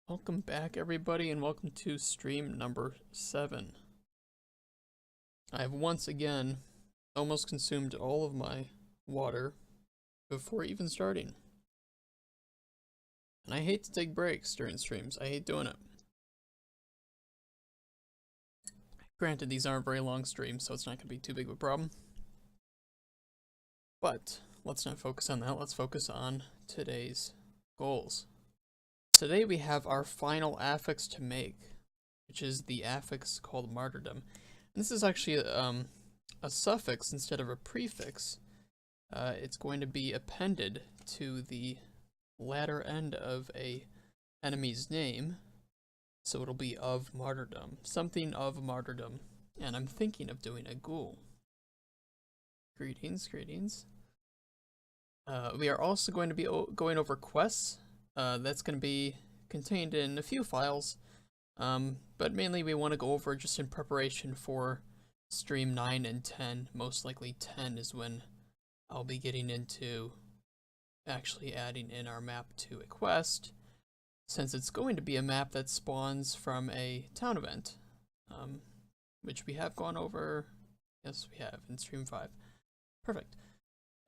Welcome back, everybody, and welcome to stream number 7. I have once again almost consumed all of my water before even starting. And I hate to take breaks during streams. I hate doing it. Granted, these aren't very long streams, so it's not going to be too big of a problem. But let's not focus on that. Let's focus on today's goals. Today we have our final affix to make, which is the affix called Martyrdom. And this is actually a suffix instead of a prefix. It's going to be appended to the latter end of a enemy's name, so it'll be of martyrdom, something of martyrdom. And I'm thinking of doing a ghoul. Greetings. We are also going to be going over quests. That's going to be contained in a few files, but mainly we want to go over just in preparation for stream 9 and 10. Most likely 10 is when I'll be getting into actually adding in our map to a quest, since it's going to be a map that spawns from a town event, which we have gone over. Yes, we have in stream 5. Perfect.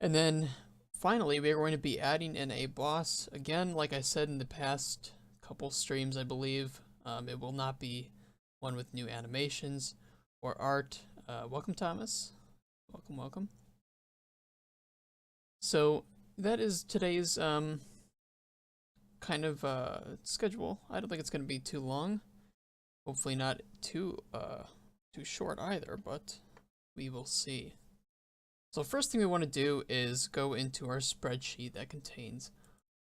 And then finally, we are going to be adding in a boss. Again, like I said in the past couple streams, I believe, it will not be one with new animations or art. Welcome, Thomas. Welcome. So that is today's kind of schedule. I don't think it's going to be too long. Hopefully not too short either, but we will see. So first thing we want to do is go into our spreadsheet that contains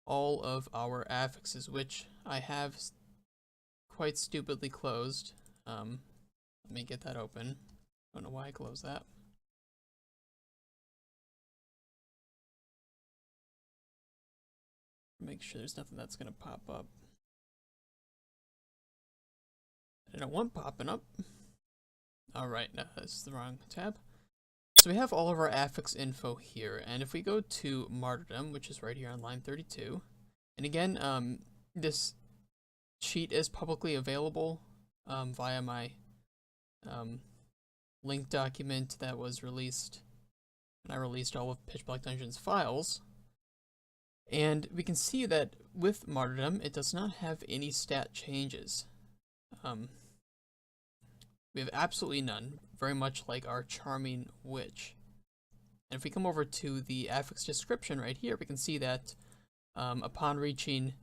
all of our affixes, which I have quite stupidly closed. Let me get that open. I don't know why I closed that. Make sure there's nothing that's going to pop up. I don't want popping up. Alright, no, this is the wrong tab. So we have all of our affix info here, and if we go to Martyrdom, which is right here on line 32, and again, this sheet is publicly available via my link document that was released when I released all of Pitch Black Dungeon's files. And we can see that with Martyrdom, it does not have any stat changes. We have absolutely none, very much like our Charming Witch. And if we come over to the affix description right here, we can see that upon reaching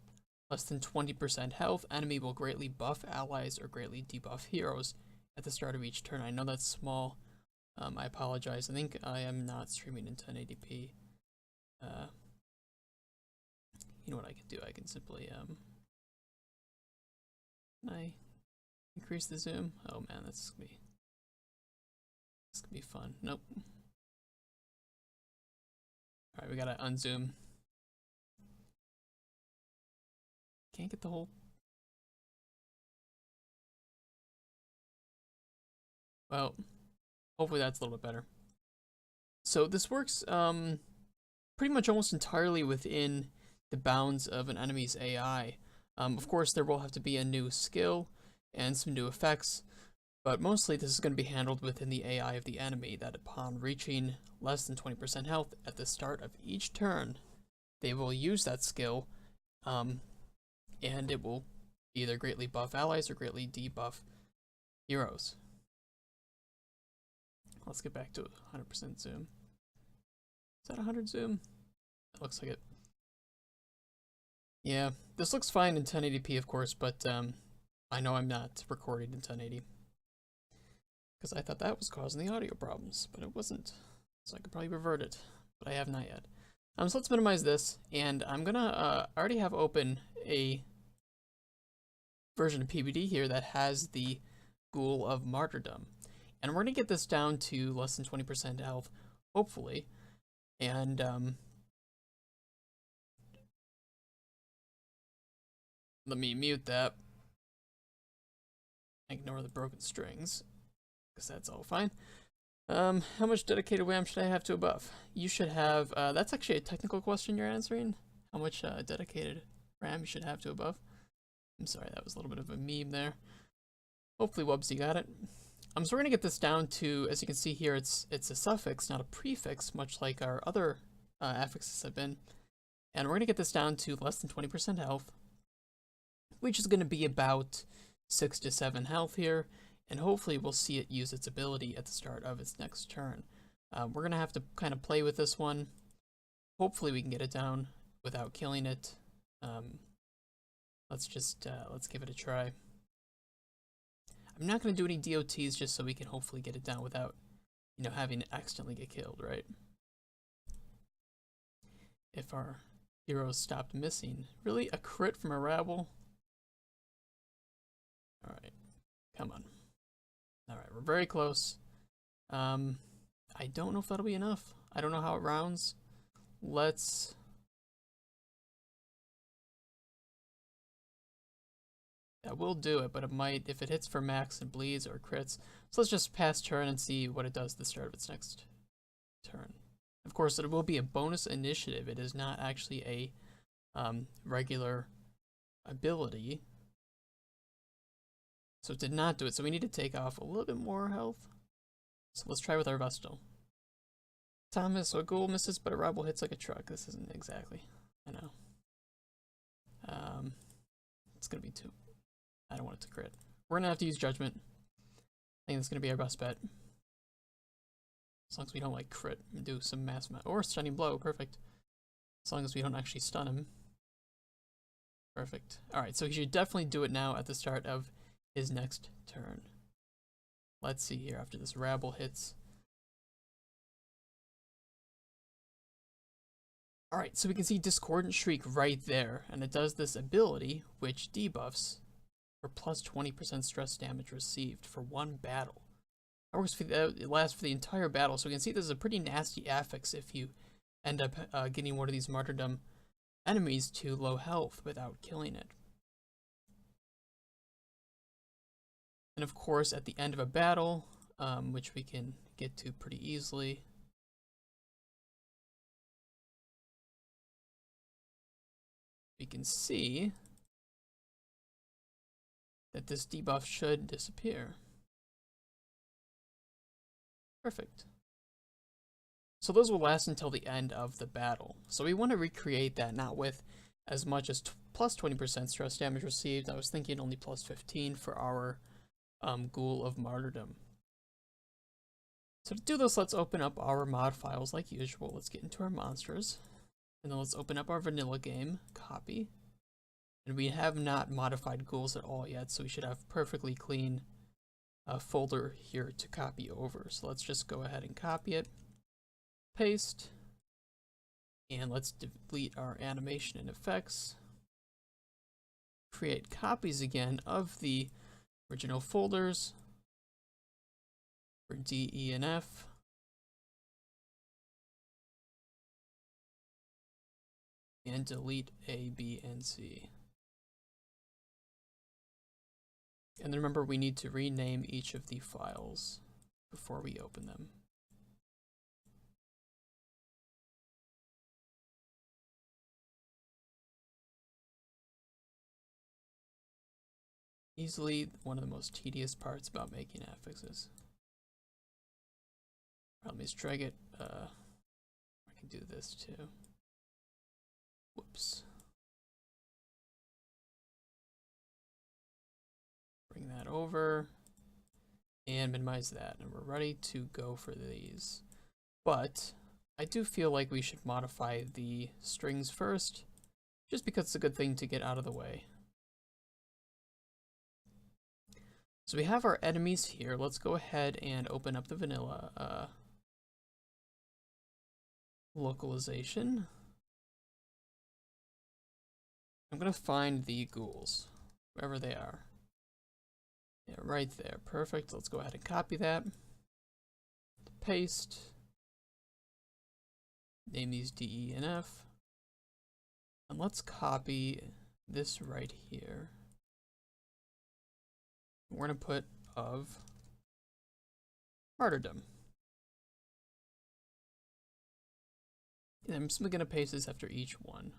less than 20% health, enemy will greatly buff allies or greatly debuff heroes at the start of each turn. I know that's small. I apologize. I think I am not streaming in 1080p. You know what I can do? I can simply can I increase the zoom? Oh man, this gonna be fun. Nope. Alright, we gotta unzoom. Can't get the whole... Well, hopefully that's a little bit better. So this works pretty much almost entirely within the bounds of an enemy's AI. Of course, there will have to be a new skill and some new effects, but mostly this is going to be handled within the AI of the enemy, that upon reaching less than 20% health at the start of each turn, they will use that skill, and it will either greatly buff allies or greatly debuff heroes. Let's get back to 100% zoom. Is that 100 zoom? That looks like it. Yeah, this looks fine in 1080p, of course, but I know I'm not recording in 1080, because I thought that was causing the audio problems, but it wasn't. So I could probably revert it, but I have not yet. So let's minimize this, and I'm gonna I already have open a version of PBD here that has the Ghoul of Martyrdom, and we're gonna get this down to less than 20% health, hopefully, and let me mute that. Ignore the broken strings, because that's all fine. How much dedicated RAM should I have to a buff? You should have, that's actually a technical question you're answering. How much dedicated RAM you should have to a buff? I'm sorry, that was a little bit of a meme there. Hopefully Wubsy got it. So we're gonna get this down to, as you can see here, it's a suffix, not a prefix, much like our other affixes have been. And we're gonna get this down to less than 20% health, which is gonna be about 6 to 7 health here, and hopefully we'll see it use its ability at the start of its next turn. We're gonna have to kind of play with this one. Hopefully we can get it down without killing it. Let's give it a try. I'm not going to do any DOTs just so we can hopefully get it down without, having it accidentally get killed, right? If our heroes stopped missing. Really? A crit from a rabble? Alright. Come on. Alright, we're very close. I don't know if that'll be enough. I don't know how it rounds. That will do it, but it might, if it hits for max and bleeds or crits. So let's just pass turn and see what it does at the start of its next turn. Of course, it will be a bonus initiative. It is not actually a regular ability. So it did not do it. So we need to take off a little bit more health. So let's try with our Vestal. Thomas, so a ghoul misses, but a rebel hits like a truck. This isn't exactly, I know. It's gonna be too. I don't want it to crit. We're gonna have to use Judgment. I think that's gonna be our best bet. As long as we don't like crit and do some mass or stunning blow, perfect. As long as we don't actually stun him. Perfect. Alright, so he should definitely do it now at the start of his next turn. Let's see here after this rabble hits. Alright, so we can see Discordant Shriek right there, and it does this ability which debuffs for plus 20% stress damage received for one battle. That works for it lasts for the entire battle, so we can see this is a pretty nasty affix if you end up getting one of these Martyrdom enemies to low health without killing it. And of course, at the end of a battle, which we can get to pretty easily, we can see that this debuff should disappear. Perfect. So those will last until the end of the battle. So we want to recreate that, not with as much as plus 20% stress damage received. I was thinking only plus 15 for our Ghoul of Martyrdom. So to do this, let's open up our mod files like usual. Let's get into our monsters. And then let's open up our vanilla game, copy. And we have not modified ghouls at all yet, so we should have perfectly clean folder here to copy over. So let's just go ahead and copy it, paste, and let's delete our animation and effects. Create copies again of the original folders for D, E, and F. And delete A, B, and C. And then remember, we need to rename each of the files before we open them. Easily one of the most tedious parts about making affixes. Let me just drag it. I can do this too. Whoops. Bring that over and minimize that, and we're ready to go for these. But I do feel like we should modify the strings first, just because it's a good thing to get out of the way. So we have our enemies here. Let's go ahead and open up the vanilla localization. I'm gonna find the ghouls, wherever they are. Yeah, right there. Perfect. Let's go ahead and copy that. Paste. Name these D, E, and F. And let's copy this right here. We're gonna put of Martyrdom. And I'm simply gonna paste this after each one.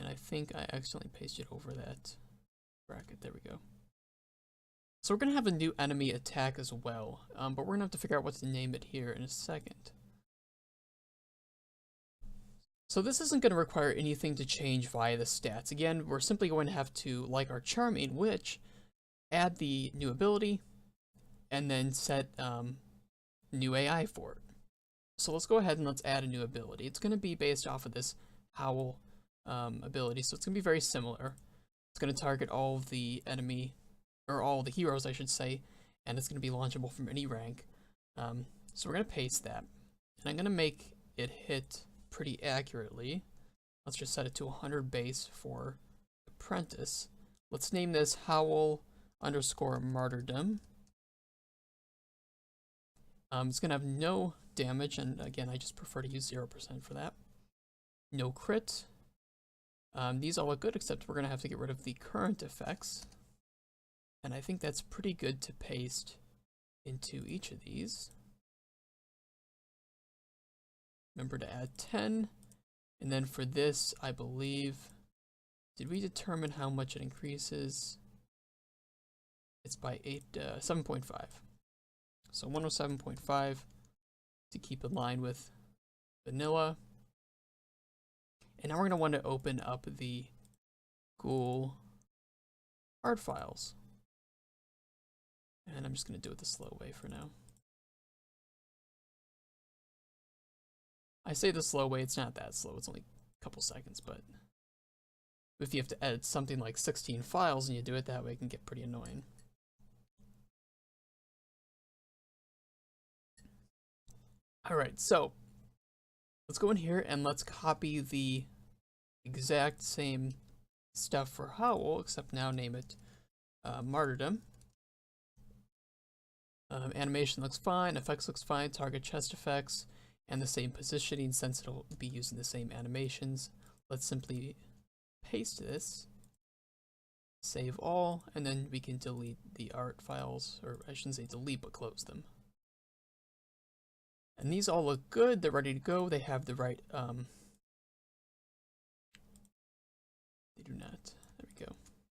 And I think I accidentally pasted over that bracket. There we go. So we're going to have a new enemy attack as well, but we're going to have to figure out what to name it here in a second. So this isn't going to require anything to change via the stats. Again, we're simply going to have to, like our Charming Witch, add the new ability, and then set new AI for it. So let's go ahead and let's add a new ability. It's going to be based off of this Howl ability, so it's going to be very similar. It's going to target all of the enemy, or all the heroes, I should say, and it's going to be launchable from any rank. So we're going to paste that, and I'm going to make it hit pretty accurately. Let's just set it to 100 base for Apprentice. Let's name this Howl _ Martyrdom. It's going to have no damage, and again, I just prefer to use 0% for that. No crit. These all look good, except we're going to have to get rid of the current effects. And I think that's pretty good to paste into each of these. Remember to add 10. And then for this, I believe, did we determine how much it increases? It's by 7.5. So 107.5 to keep in line with vanilla. And now we're going to want to open up the Ghoul art files. And I'm just going to do it the slow way for now. I say the slow way, it's not that slow, it's only a couple seconds, but if you have to edit something like 16 files and you do it that way, it can get pretty annoying. Alright, so let's go in here and let's copy the exact same stuff for Howl, except now name it Martyrdom. Animation looks fine, effects looks fine, target chest effects, and the same positioning since it'll be using the same animations. Let's simply paste this, save all, and then we can delete the art files, or I shouldn't say delete, but close them. And these all look good, they're ready to go, they have the right, they do not, there we go,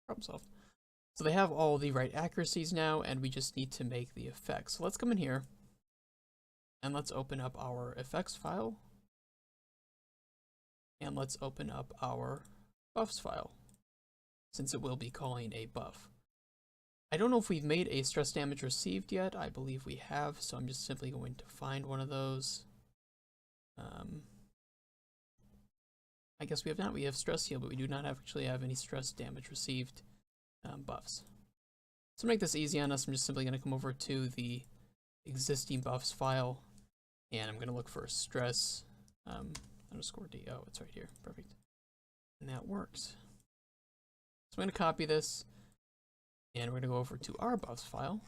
problem solved. So they have all the right accuracies now, and we just need to make the effects. So let's come in here, and let's open up our effects file, and let's open up our buffs file, since it will be calling a buff. I don't know if we've made a stress damage received yet. I believe we have, so I'm just simply going to find one of those. I guess we have not. We have stress heal, but we do not actually have any stress damage received buffs. So to make this easy on us, I'm just simply going to come over to the existing buffs file, and I'm going to look for stress _D. Oh, it's right here. Perfect. And that works. So I'm going to copy this, and we're going to go over to our buffs file.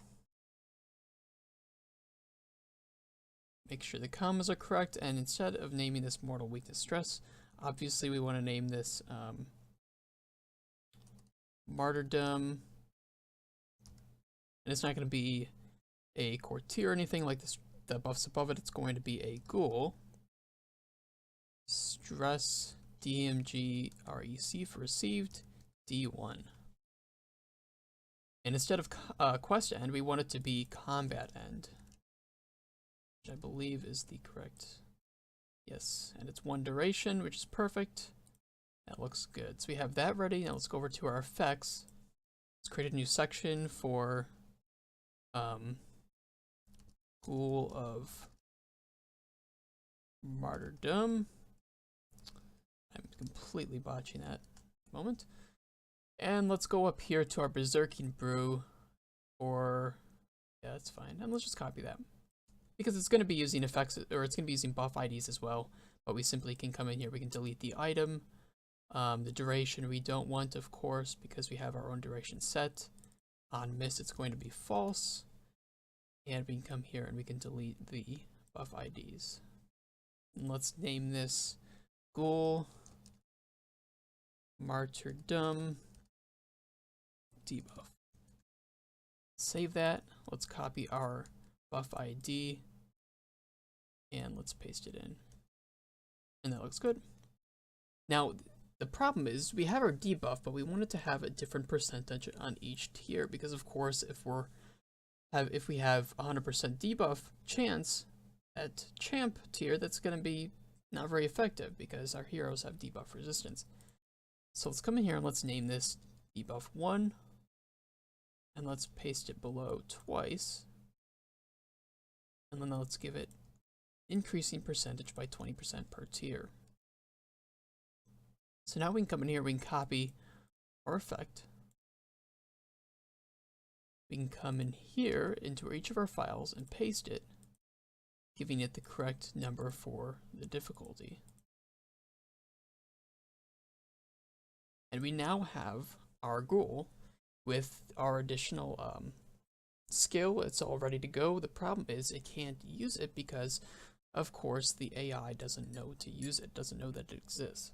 Make sure the commas are correct, and instead of naming this Mortal Weakness Stress, obviously we want to name this Martyrdom. And it's not going to be a courtier or anything like this. The buffs above it, it's going to be a ghoul. Stress DMG REC for received D1. And instead of quest end, we want it to be combat end, which I believe is the correct. Yes, and it's 1 duration, which is perfect. That looks good. So we have that ready. Now let's go over to our effects. Let's create a new section for Ghoul of Martyrdom. I'm completely botching that moment. And let's go up here to our Berserking Brew, or yeah, that's fine. And let's just copy that, because it's going to be using effects, or it's going to be using buff IDs as well. But we simply can come in here. We can delete the item. The duration we don't want, of course, because we have our own duration set. On miss, it's going to be false. And we can come here and we can delete the buff IDs. And let's name this Ghoul Martyrdom debuff. Save that. Let's copy our buff ID and let's paste it in. And that looks good. Now, The problem is we have our debuff, but we wanted to have a different percentage on each tier because, of course, if we have 100% debuff chance at champ tier, that's going to be not very effective because our heroes have debuff resistance. So let's come in here and let's name this debuff 1, and let's paste it below twice, and then let's give it increasing percentage by 20% per tier. So now we can come in here, we can copy our effect. We can come in here into each of our files and paste it, giving it the correct number for the difficulty. And we now have our ghoul with our additional skill. It's all ready to go. The problem is it can't use it because, of course, the AI doesn't know to use it, doesn't know that it exists.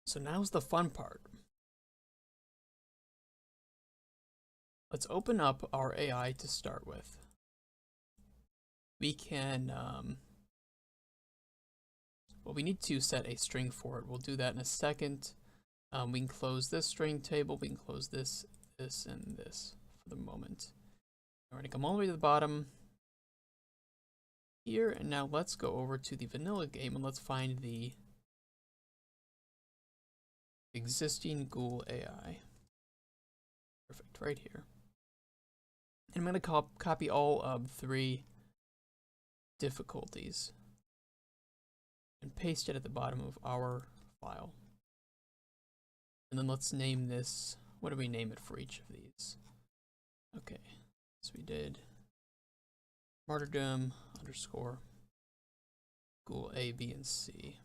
So now's the fun part. Let's open up our AI to start with. We can, well, we need to set a string for it. We'll do that in a second. We can close this string table. We can close this, this, and this for the moment. We're going to come all the way to the bottom here, and now let's go over to the vanilla game and let's find the existing ghoul AI. Perfect, right here. And I'm going to copy all of 3 difficulties and paste it at the bottom of our file. And then let's name this, what do we name it for each of these? Okay, so we did Martyrdom _ ghoul A, B, and C.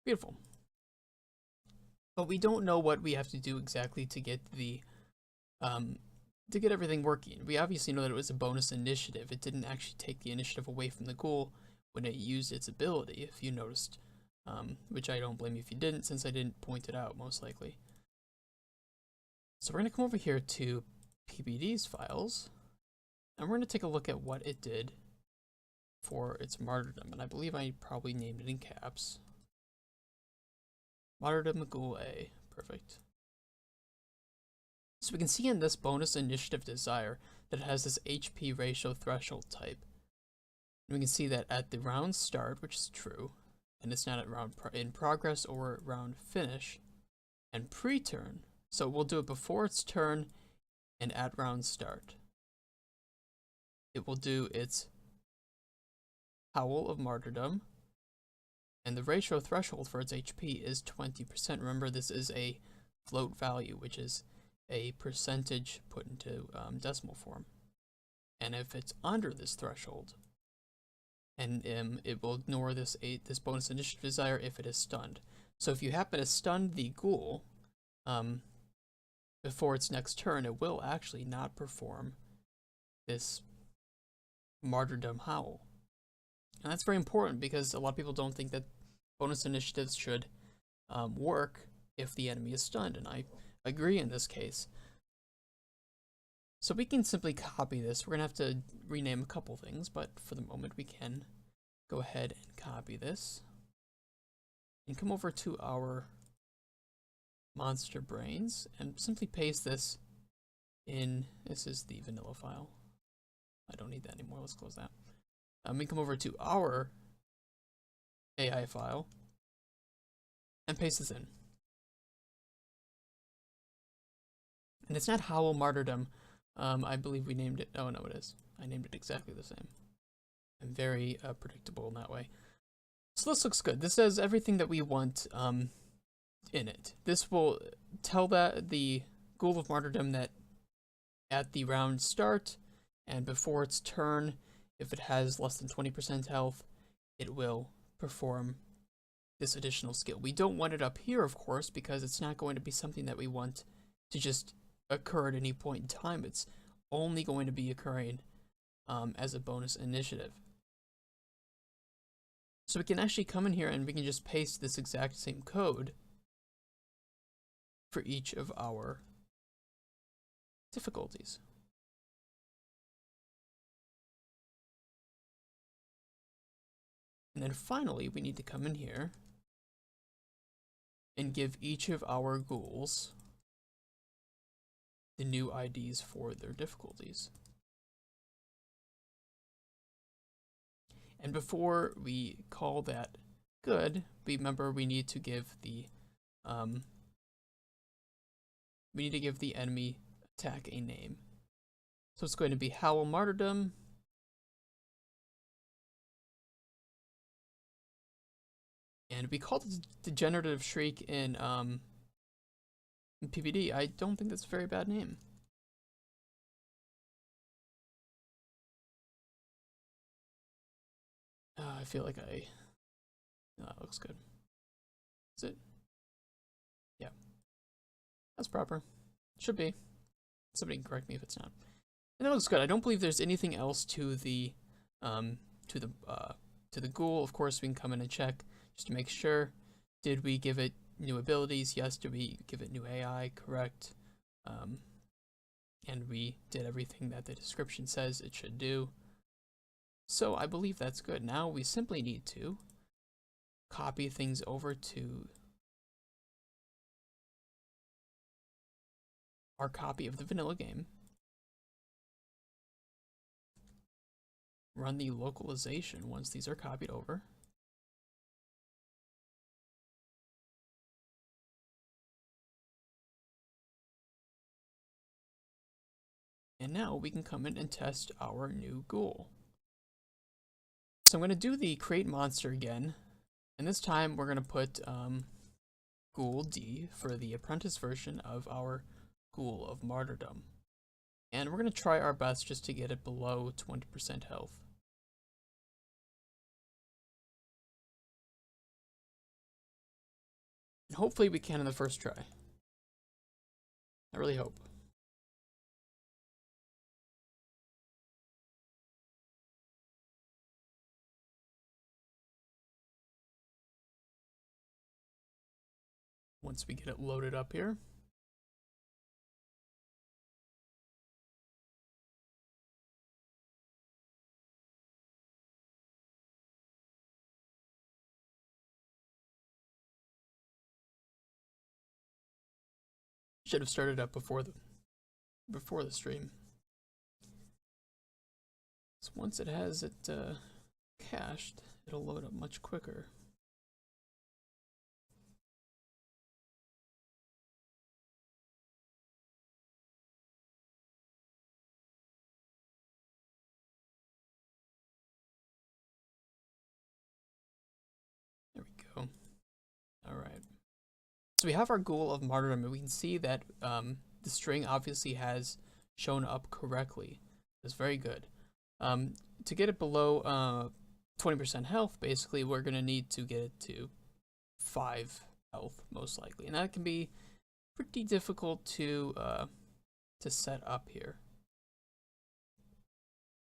Beautiful. But we don't know what we have to do exactly to get the to get everything working. We obviously know that it was a bonus initiative. It didn't actually take the initiative away from the ghoul when it used its ability, if you noticed. Which I don't blame you if you didn't, since I didn't point it out, most likely. So we're going to come over here to PBD's files, and we're going to take a look at what it did for its martyrdom. And I believe I probably named it in caps. Martyrdom ghoul A. Perfect. So we can see in this bonus initiative desire that it has this HP ratio threshold type. And we can see that at the round start, which is true, and it's not at round in progress or round finish, and pre-turn. So we'll do it before its turn and at round start. It will do its Howl of Martyrdom, and the ratio threshold for its HP is 20%. Remember, this is a float value, which is a percentage put into decimal form. And if it's under this threshold, and it will ignore this bonus initiative desire if it is stunned. So if you happen to stun the ghoul before its next turn, it will actually not perform this martyrdom howl. And that's very important because a lot of people don't think that bonus initiatives should work if the enemy is stunned, and I agree in this case. So we can simply copy this. We're going to have to rename a couple things, but for the moment we can go ahead and copy this and come over to our monster brains and simply paste this in. This is the vanilla file. I don't need that anymore. Let's close that. We come over to our AI file and paste this in. And it's not Howl Martyrdom. I believe we named it. Oh, no, it is. I named it exactly the same. I'm very predictable in that way. So this looks good. This has everything that we want in it. This will tell the Ghoul of Martyrdom that at the round start and before its turn, if it has less than 20% health, it will perform this additional skill. We don't want it up here, of course, because it's not going to be something that we want to just occur at any point in time. It's only going to be occurring as a bonus initiative. So we can actually come in here and we can just paste this exact same code for each of our difficulties. And then finally, we need to come in here and give each of our ghouls the new IDs for their difficulties. And before we call that good, remember we need to give the enemy attack a name. So it's going to be Howl Martyrdom. And we called it Degenerative Shriek in PvD. I don't think that's a very bad name. I feel like no, that looks good. Is it? Yeah. That's proper. Should be. Somebody can correct me if it's not. And that looks good. I don't believe there's anything else to the ghoul. Of course, we can come in and check just to make sure. Did we give it new abilities? Yes. Did we give it new AI? Correct. And we did everything that the description says it should do. So I believe that's good. Now we simply need to copy things over to our copy of the vanilla game. Run the localization once these are copied over. And now we can come in and test our new ghoul. So I'm going to do the create monster again. And this time we're going to put ghoul D for the apprentice version of our ghoul of Martyrdom. And we're going to try our best just to get it below 20% health. And hopefully we can in the first try. I really hope. Once we get it loaded up here. Should have started up before the stream. So once it has it cached, it'll load up much quicker. There we go. All right. So we have our ghoul of Martyrdom, and we can see that the string obviously has shown up correctly. That's very good. To get it below 20% health, basically, we're going to need to get it to 5 health, most likely. And that can be pretty difficult to set up here.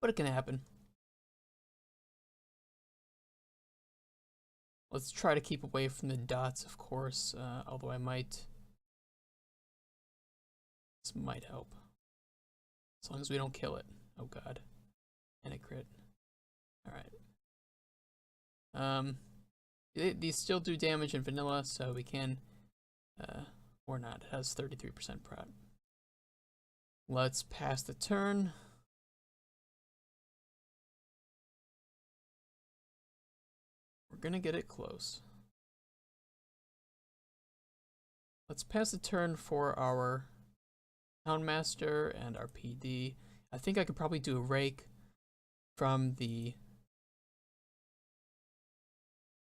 But it can happen. Let's try to keep away from the dots, of course, although this might help. As long as we don't kill it. Oh god. And a crit. Alright. These still do damage in vanilla, so we can, or not. It has 33% prot. Let's pass the turn. We're gonna get it close. Let's pass the turn for our Houndmaster and our PD. I think I could probably do a rake from the...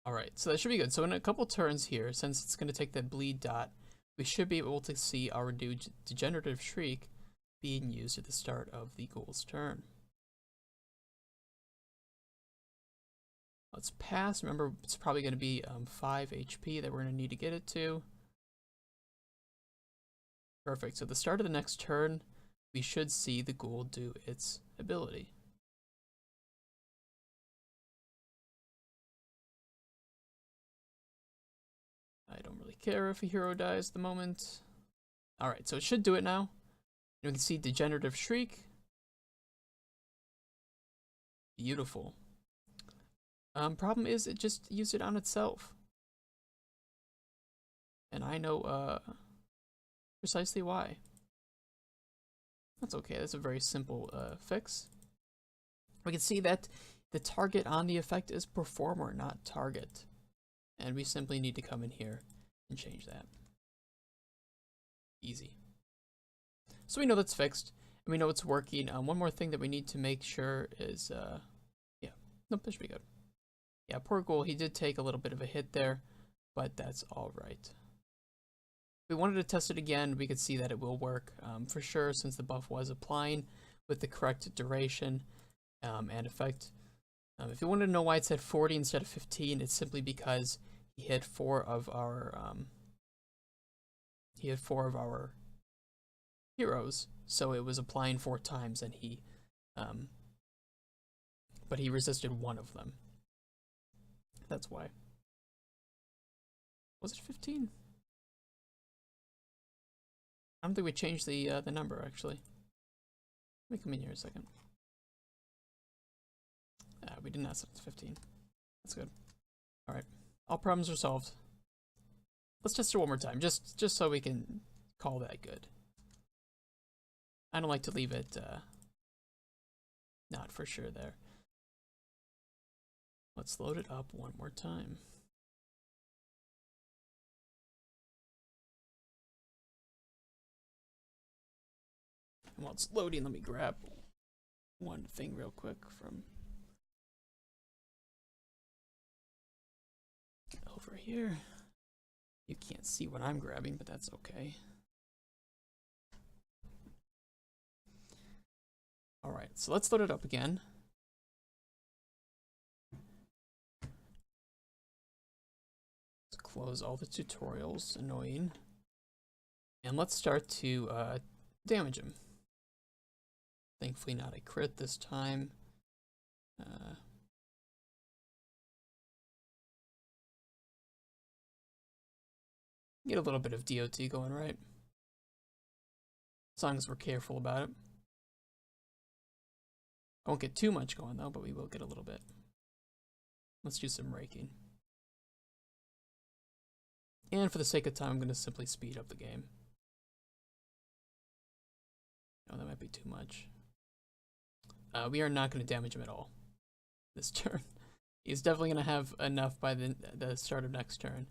Alright, so that should be good. So in a couple turns here, since it's going to take that bleed dot, we should be able to see our Degenerative Shriek being used at the start of the ghoul's turn. Let's pass. Remember, it's probably going to be 5 HP that we're going to need to get it to. Perfect. So at the start of the next turn, we should see the ghoul do its ability. I don't really care if a hero dies at the moment. Alright, so it should do it now. And we can see Degenerative Shriek. Beautiful. Problem is, it just used it on itself. And I know precisely why. That's okay, that's a very simple fix. We can see that the target on the effect is performer, not target. And we simply need to come in here and change that. Easy. So we know that's fixed, and we know it's working. One more thing that we need to make sure is, yeah, nope, that should be good. Yeah, poor Ghoul, he did take a little bit of a hit there, but that's alright. If we wanted to test it again, we could see that it will work for sure, since the buff was applying with the correct duration and effect. If you wanted to know why it said 40 instead of 15, it's simply because he hit four of our heroes, so it was applying 4 times, and but he resisted one of them. That's why. Was it 15? I don't think we changed the number, actually. Let me come in here a second. We did not set it to 15. That's good. Alright. All problems are solved. Let's test it one more time, just so we can call that good. I don't like to leave it not for sure there. Let's load it up one more time. And while it's loading, let me grab one thing real quick from over here. You can't see what I'm grabbing, but that's okay. Alright, so let's load it up again. Let's close all the tutorials, annoying. And let's start to damage him. Thankfully not a crit this time. Get a little bit of DOT going, right? As long as we're careful about it. I won't get too much going though, but we will get a little bit. Let's do some raking. And for the sake of time, I'm going to simply speed up the game. Oh, that might be too much. We are not going to damage him at all this turn. He's definitely going to have enough by the start of next turn.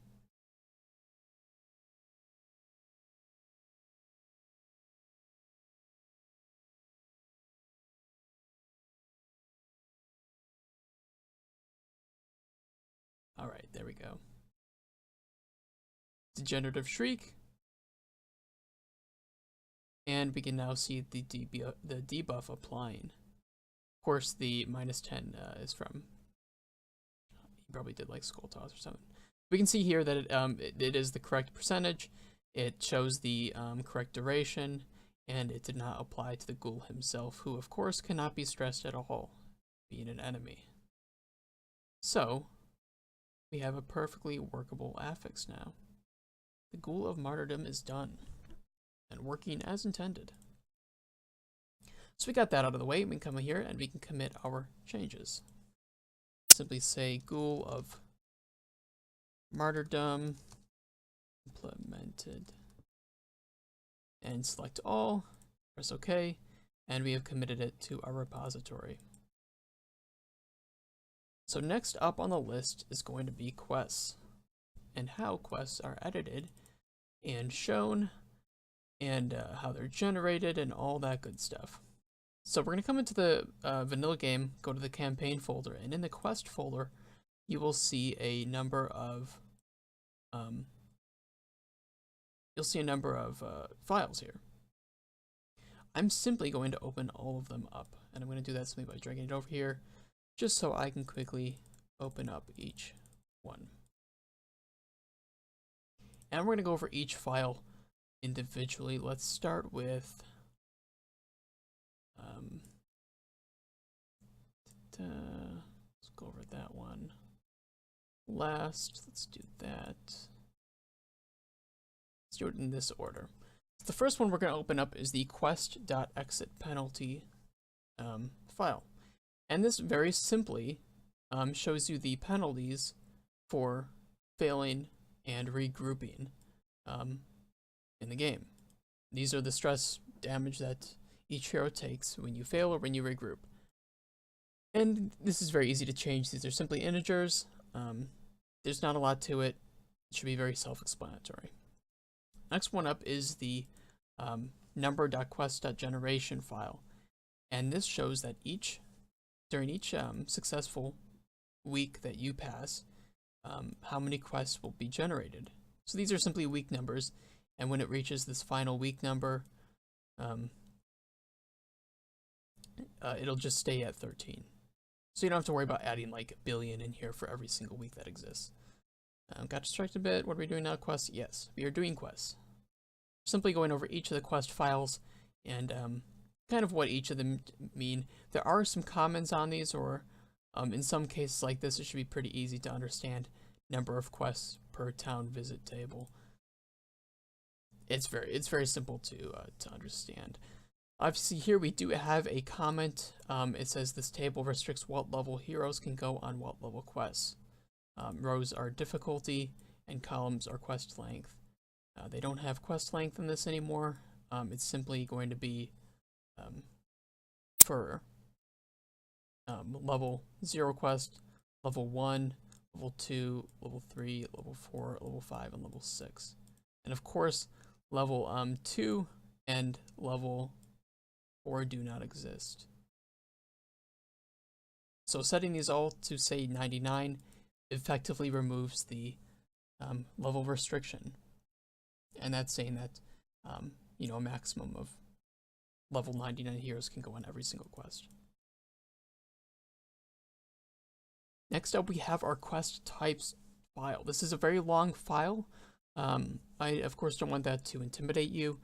Alright, there we go. Degenerative Shriek. And we can now see the debuff applying. Of course, the -10 is from... He probably did like Skull Toss or something. We can see here that it is the correct percentage. It shows the correct duration, and it did not apply to the Ghoul himself, who of course cannot be stressed at all, being an enemy. So, we have a perfectly workable affix now. The Ghoul of Martyrdom is done, and working as intended. So we got that out of the way. We can come here and we can commit our changes. Simply say Ghoul of Martyrdom implemented, and select all, press OK, and we have committed it to our repository. So next up on the list is going to be quests, and how quests are edited and shown, and how they're generated, and all that good stuff. So we're going to come into the vanilla game, go to the campaign folder, and in the quest folder, you will see a number of files here. I'm simply going to open all of them up, and I'm going to do that simply by dragging it over here, just so I can quickly open up each one. And we're going to go over each file individually. Let's start with let's go over that one last. Let's do that. Let's do it in this order. So the first one we're going to open up is the quest.exitPenalty file. And this very simply shows you the penalties for failing and regrouping in the game. These are the stress damage that each hero takes when you fail or when you regroup. And this is very easy to change. These are simply integers. There's not a lot to it. It should be very self-explanatory. Next one up is the number.quest.generation file. And this shows that during each successful week that you pass, how many quests will be generated. So these are simply week numbers, and when it reaches this final week number, it'll just stay at 13. So you don't have to worry about adding like a billion in here for every single week that exists. Got distracted a bit. What are we doing now? Quests? Yes, we are doing quests. Simply going over each of the quest files and kind of what each of them mean. There are some comments on these, or in some cases like this, it should be pretty easy to understand. Number of quests per town visit table. It's very simple to understand. Obviously, here we do have a comment. It says this table restricts what level heroes can go on what level quests. Rows are difficulty, and columns are quest length. They don't have quest length in this anymore. It's simply going to be for level 0 quest, level 1, level 2, level 3, level 4, level 5, and level 6. And of course, level 2 and level 4 do not exist. So setting these all to say 99 effectively removes the level restriction. And that's saying that, a maximum of level 99 heroes can go on every single quest. Next up, we have our quest types file. This is a very long file. I, of course, don't want that to intimidate you.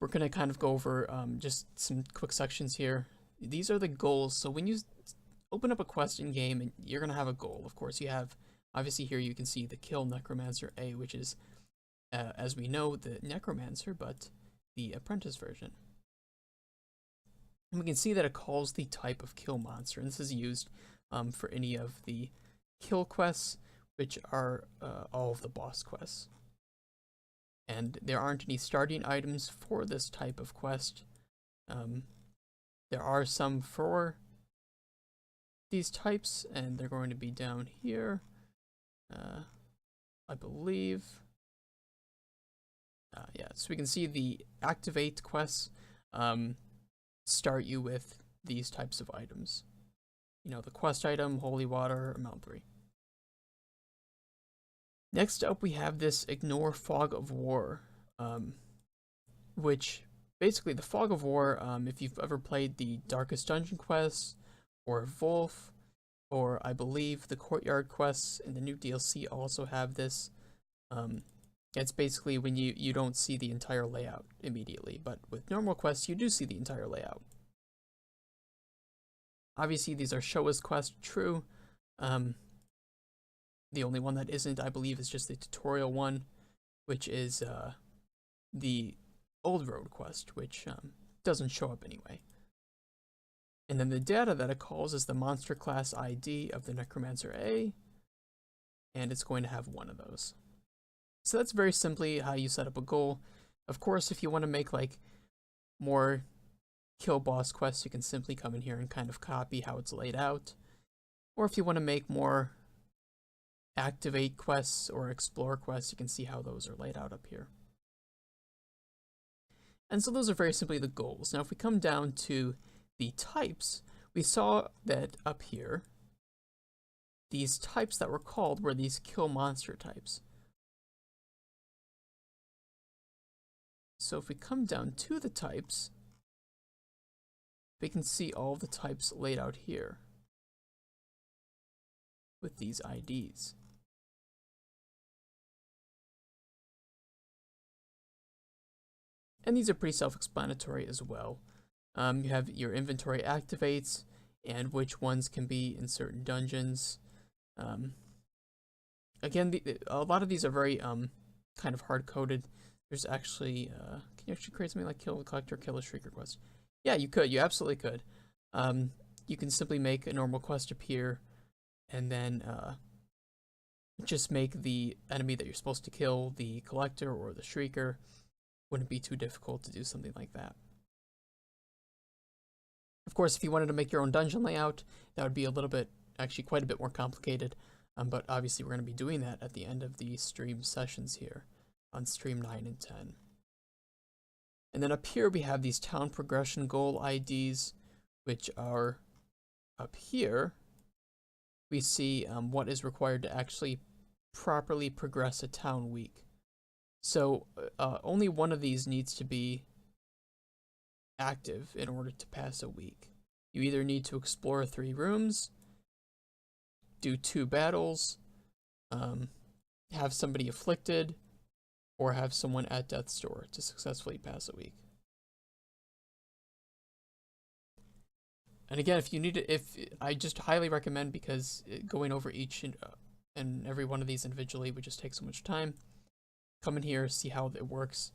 We're going to kind of go over just some quick sections here. These are the goals. So when you open up a quest in game, and you're going to have a goal. Of course, you have, obviously here you can see the Kill Necromancer A, which is, as we know, the Necromancer, but the Apprentice version. And we can see that it calls the type of kill monster, and this is used for any of the kill quests, which are all of the boss quests. And there aren't any starting items for this type of quest. There are some for these types, and they're going to be down here, I believe. Yeah, so we can see the activate quests start you with these types of items. The quest item, Holy Water, Amount 3. Next up, we have this Ignore Fog of War, which basically the Fog of War, if you've ever played the Darkest Dungeon quests, or Wolf, or I believe the Courtyard quests in the new DLC also have this. It's basically when you don't see the entire layout immediately, but with normal quests, you do see the entire layout. Obviously, these are Show Us quest true. The only one that isn't, I believe, is just the tutorial one, which is the Old Road quest, which doesn't show up anyway. And then the data that it calls is the monster class ID of the Necromancer A, and it's going to have one of those. So that's very simply how you set up a goal. Of course, if you want to make like more kill boss quests, you can simply come in here and kind of copy how it's laid out. Or if you want to make more activate quests or explore quests, you can see how those are laid out up here. And so those are very simply the goals. Now if we come down to the types, we saw that up here, these types that were called were these kill monster types. So if we come down to the types, we can see all the types laid out here with these IDs. And these are pretty self-explanatory as well. You have your inventory activates and which ones can be in certain dungeons. Again, a lot of these are very kind of hard-coded. There's actually, can you actually create something like Kill the Collector, Kill the Shrieker quest? Yeah, you could. You absolutely could. You can simply make a normal quest appear and then just make the enemy that you're supposed to kill the collector or the shrieker. Wouldn't be too difficult to do something like that. Of course, if you wanted to make your own dungeon layout, that would be a little bit, actually quite a bit more complicated. But obviously we're going to be doing that at the end of the stream sessions here on stream 9 and 10. And then up here we have these town progression goal IDs, which are up here. We see what is required to actually properly progress a town week. So only one of these needs to be active in order to pass a week. You either need to explore 3 rooms, do 2 battles, have somebody afflicted, or have someone at death's door to successfully pass a week. And again, if you need to, I just highly recommend, because going over each and every one of these individually would just take so much time. Come in here, see how it works.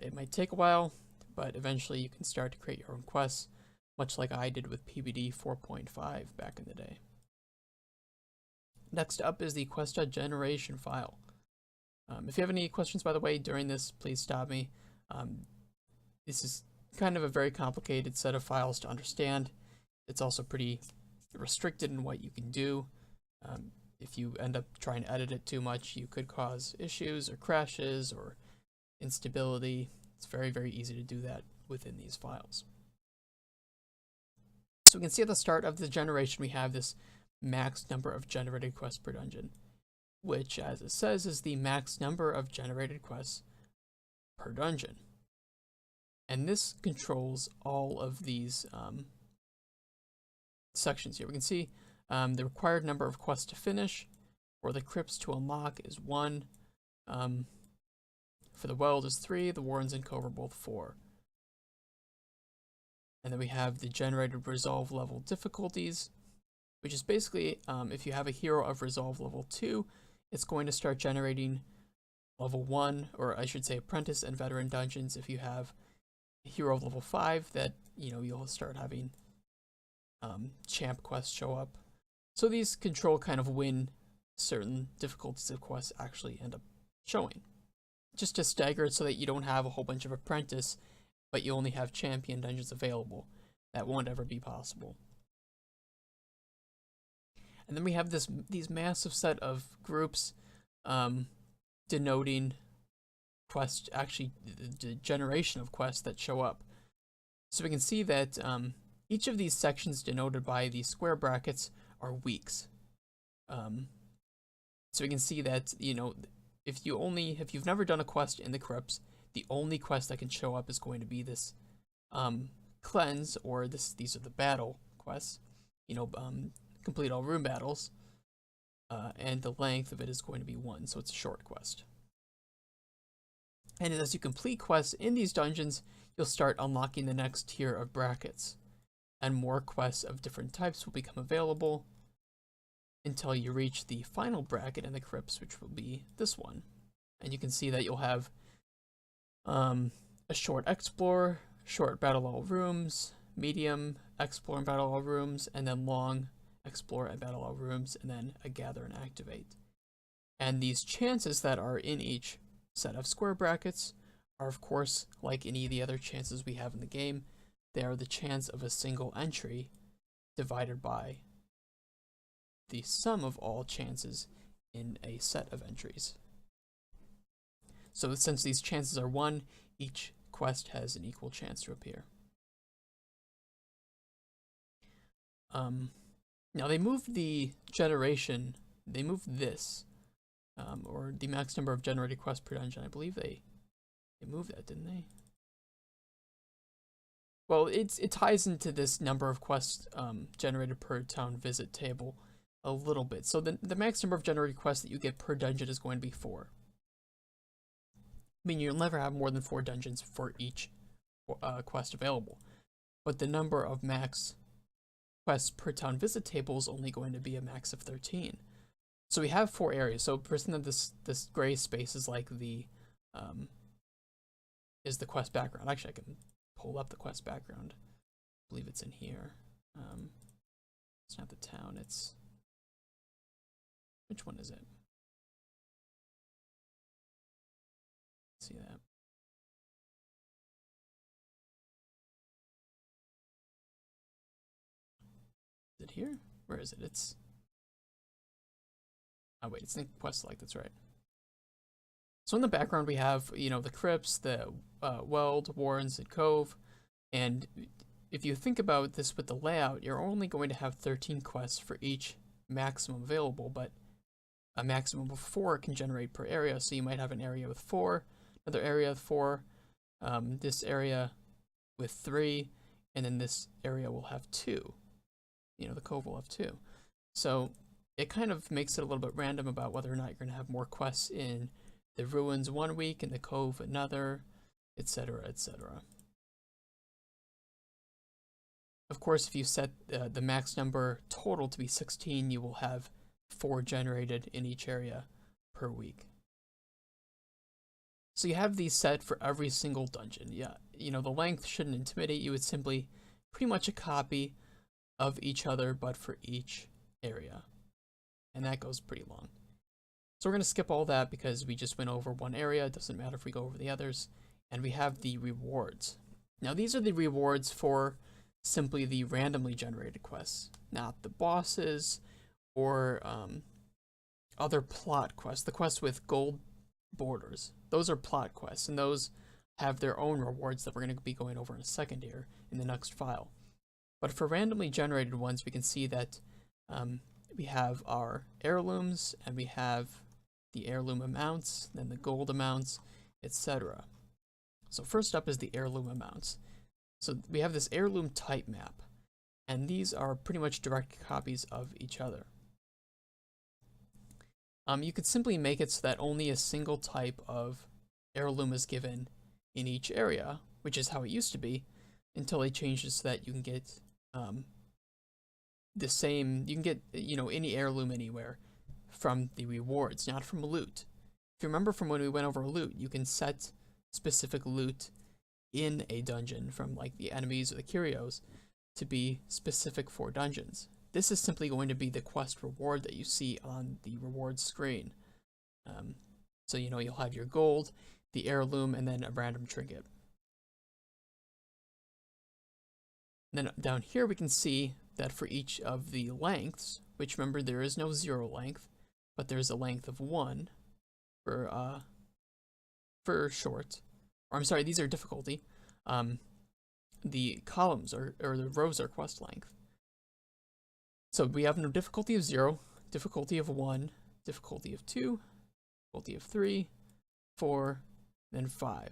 It might take a while, but eventually you can start to create your own quests, much like I did with PBD 4.5 back in the day. Next up is the quest.generation file. If you have any questions, by the way, during this, please stop me. This is kind of a very complicated set of files to understand. It's also pretty restricted in what you can do. If you end up trying to edit it too much, you could cause issues or crashes or instability. It's very, very easy to do that within these files. So we can see at the start of the generation, we have this max number of generated quests per dungeon, which, as it says, is the max number of generated quests per dungeon. And this controls all of these sections here. We can see the required number of quests to finish, or the crypts to unlock, is 1. For the Weld is 3, the Warrens and Cove are both 4. And then we have the generated resolve level difficulties, which is basically if you have a hero of resolve level 2, it's going to start generating level 1, or I should say apprentice and veteran dungeons. If you have a hero of level 5, that you'll start having champ quests show up. So these control kind of when certain difficulties of quests actually end up showing. Just to stagger it so that you don't have a whole bunch of apprentice, but you only have champion dungeons available. That won't ever be possible. And then we have these massive set of groups denoting quests, actually the generation of quests that show up. So we can see that each of these sections denoted by these square brackets are weeks. So we can see that, if you've never done a quest in the crypts, the only quest that can show up is going to be this cleanse, or these are the battle quests, complete all room battles, and the length of it is going to be 1, so it's a short quest. And as you complete quests in these dungeons, you'll start unlocking the next tier of brackets, and more quests of different types will become available until you reach the final bracket in the crypts, which will be this one. And you can see that you'll have a short explore, short battle all rooms, medium explore and battle all rooms, and then long explore and battle all rooms, and then a gather and activate. And these chances that are in each set of square brackets are, of course, like any of the other chances we have in the game. They are the chance of a single entry divided by the sum of all chances in a set of entries. So since these chances are 1, each quest has an equal chance to appear. Now they moved the generation, they moved this, or the max number of generated quests per dungeon. I believe they moved that, didn't they? Well, it ties into this number of quests generated per town visit table a little bit. So the max number of generated quests that you get per dungeon is going to be 4. I mean, you'll never have more than 4 dungeons for each quest available, but the number of max quests per town visit table is only going to be a max of 13. So we have 4 areas. So person of this gray space is like the quest background. Actually, I can pull up the quest background. I believe it's in here. It's not the town. It's Which one is it? See that. Is it here? Where is it? It's... Oh wait, it's in quest select, that's right. So in the background we have, you know, the crypts, the weld, warrens, and cove. And if you think about this with the layout, you're only going to have 13 quests for each maximum available, but a maximum of 4 can generate per area. So you might have an area with 4, another area with 4, this area with 3, and then this area will have 2. You know, the cove will have 2. So it kind of makes it a little bit random about whether or not you're going to have more quests in the ruins 1 week and the cove another, etc., etc. Of course, if you set the max number total to be 16, you will have 4 generated in each area per week. So you have these set for every single dungeon. Yeah, you know, the length shouldn't intimidate you. It's simply pretty much a copy of each other, but for each area. And that goes pretty long. So we're going to skip all that because we just went over one area. It doesn't matter if we go over the others. And we have the rewards. Now these are the rewards for simply the randomly generated quests, not the bosses or other plot quests. The quests with gold borders, those are plot quests, and those have their own rewards that we're going to be going over in a second here in the next file. But for randomly generated ones, we can see that we have our heirlooms, and we have the heirloom amounts, then the gold amounts, etc. So first up is the heirloom amounts. So we have this heirloom type map, and these are pretty much direct copies of each other. You could simply make it so that only a single type of heirloom is given in each area, which is how it used to be, until they changed it so that you can get you know, any heirloom anywhere from the rewards, not from loot. If you remember from when we went over loot, you can set specific loot in a dungeon from like the enemies or the curios to be specific for dungeons. This is simply going to be the quest reward that you see on the reward screen. So, you know, you'll have your gold, the heirloom, and then a random trinket. And then down here we can see that for each of the lengths, which remember there is no 0 length, but there's a length of 1 for short. Or I'm sorry, these are difficulty. The columns or the rows are quest length. So we have no difficulty of 0, difficulty of 1, difficulty of 2, difficulty of 3, 4, then 5.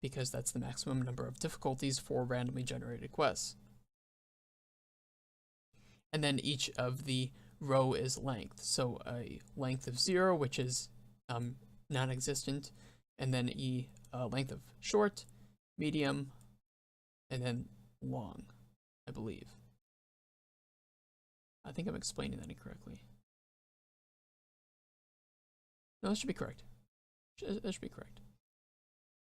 Because that's the maximum number of difficulties for randomly generated quests. And then each of the row is length. So a length of 0, which is non-existent, and then a length of short, medium, and then long, I believe. I think I'm explaining that incorrectly. No, that should be correct. That should be correct.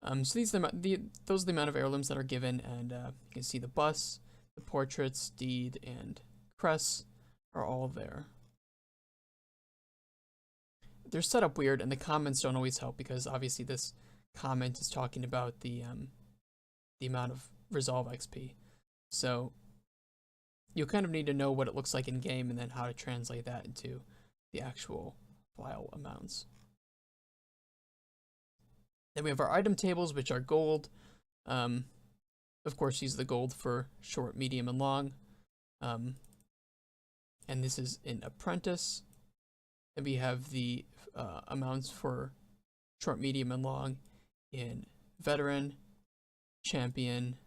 So those are the amount of heirlooms that are given, and you can see the bus, the portraits, deed, and crest are all there. They're set up weird, and the comments don't always help because obviously this comment is talking about the amount of resolve XP. So you kind of need to know what it looks like in game and then how to translate that into the actual file amounts. Then we have our item tables, which are gold. Of course, use the gold for short, medium, and long. And this is in apprentice. And we have the amounts for short, medium, and long in veteran, champion,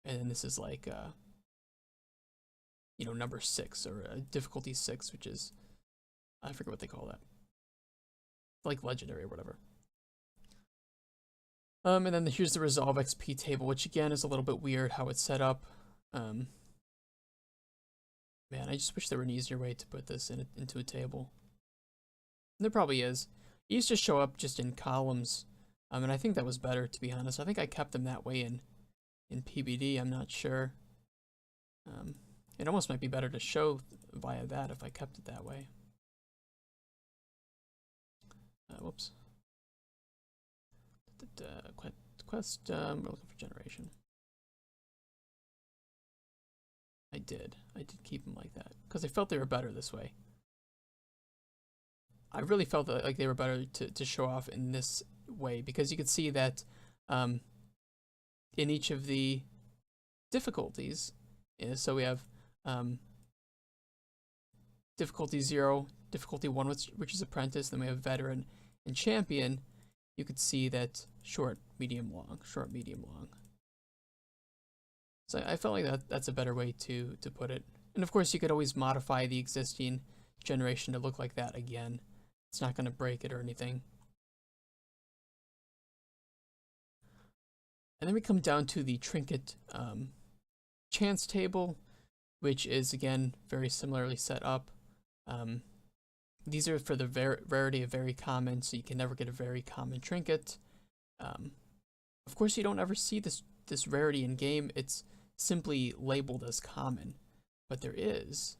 and then this is like you know, number 6 or difficulty 6, which is, I forget what they call that, like legendary or whatever. And then here's the resolve XP table, which again is a little bit weird how it's set up. Man, I just wish there were an easier way to put this into a table. And there probably is. It used to show up just in columns, and I think that was better, to be honest. I think I kept them that way in PBD. I'm not sure. It almost might be better to show via that if I kept it that way. Whoops. Quest, we're looking for generation. I did keep them like that because I felt they were better this way. I really felt that, like, they were better to show off in this way, because you could see that in each of the difficulties, so we have difficulty 0, difficulty 1, which is apprentice, then we have veteran and champion. You could see that short, medium, long, short, medium, long. So I felt like that's a better way to put it. And of course, you could always modify the existing generation to look like that again. It's not going to break it or anything. And then we come down to the trinket chance table, which is again very similarly set up. These are for the rarity of very common, so you can never get a very common trinket. Of course, you don't ever see this rarity in game. It's simply labeled as common, but there is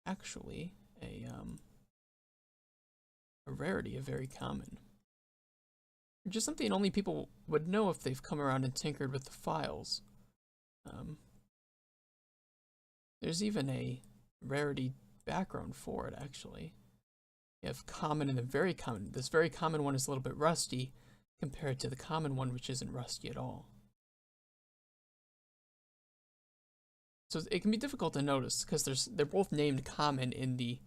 actually a rarity of very common, which is something only people would know if they've come around and tinkered with the files. There's even a rarity background for it, actually. You have common and the very common. This very common one is a little bit rusty compared to the common one, which isn't rusty at all. So it can be difficult to notice because they're both named common in the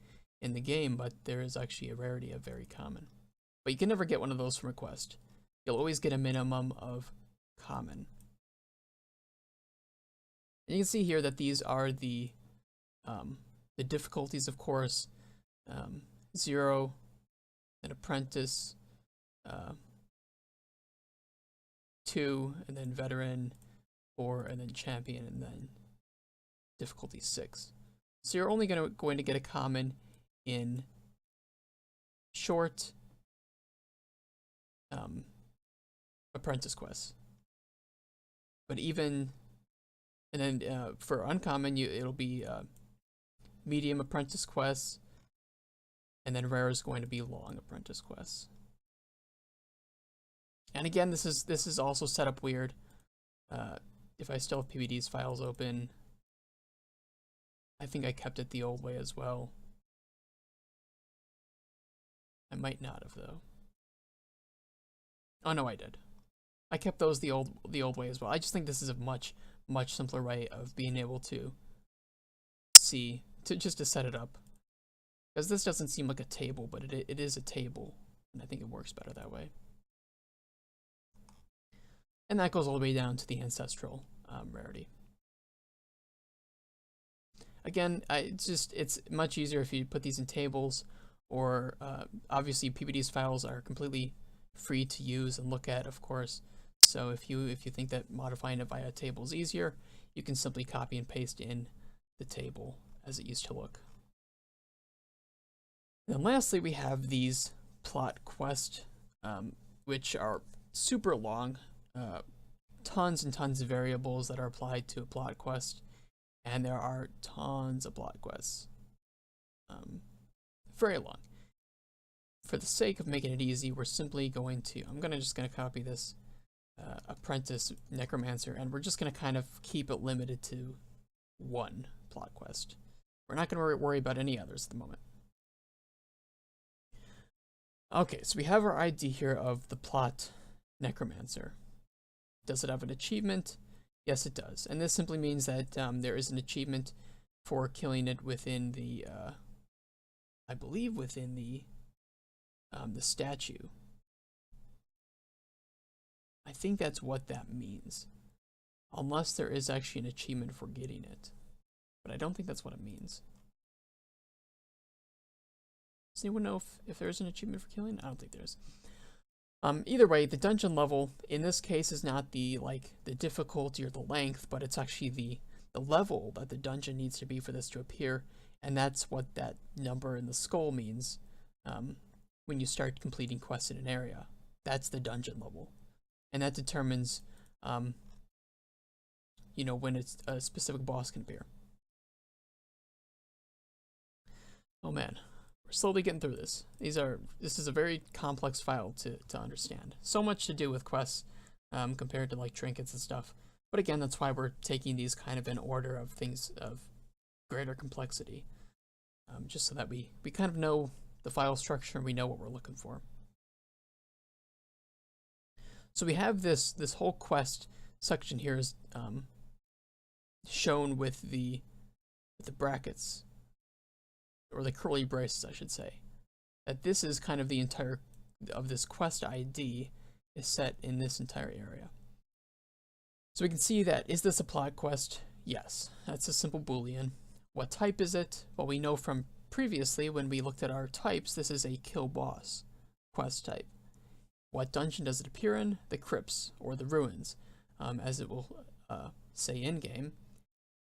game, but there is actually a rarity of very common. But you can never get one of those from a quest. You'll always get a minimum of common. And you can see here that these are the difficulties, of course. 0, then apprentice, 2, and then veteran, 4, and then champion, and then difficulty 6. So you're only going to get a common in short apprentice quests. But even, and then for uncommon, it'll be medium apprentice quests, and then rare is going to be long apprentice quests. And again, this is also set up weird. If I still have PBD's files open, I think I kept it the old way as well. I might not have, though. Oh no, I did. I kept those the old way as well. I just think this is a much simpler way of being able to see, just to set it up. Because this doesn't seem like a table, but it is a table, and I think it works better that way. And that goes all the way down to the ancestral rarity. Again, it's much easier if you put these in tables, or obviously PBD's files are completely free to use and look at, of course. So if you think that modifying it via a table is easier, you can simply copy and paste in the table as it used to look. And then lastly, we have these plot quests, which are super long, tons and tons of variables that are applied to a plot quest, and there are tons of plot quests, very long. For the sake of making it easy, we're simply going to, just gonna copy this apprentice necromancer, and we're just gonna kind of keep it limited to one plot quest. We're not gonna worry about any others at the moment. Okay, so we have our ID here of the plot necromancer. Does it have an achievement? Yes, it does. And this simply means that there is an achievement for killing it within the, I believe within the statue. I think that's what that means. Unless there is actually an achievement for getting it. But I don't think that's what it means. Does anyone know if there's an achievement for killing? I don't think there is. Either way, the dungeon level in this case is not the difficulty or the length, but it's actually the level that the dungeon needs to be for this to appear, and that's what that number in the skull means. When you start completing quests in an area, that's the dungeon level, and that determines, when it's a specific boss can appear. Oh man, We're slowly getting through this. This is a very complex file to understand. So much to do with quests compared to like trinkets and stuff. But again, that's why we're taking these kind of in order of things of greater complexity. Just so that we kind of know the file structure and we know what we're looking for. So we have this whole quest section here is shown with the brackets, or the curly braces, I should say. That this is kind of the entire of this quest ID is set in this entire area. So we can see that, is this a plot quest? Yes, that's a simple Boolean. What type is it? Well, we know from previously when we looked at our types, this is a kill boss quest type. What dungeon does it appear in? The crypts, or the ruins, as it will say in-game.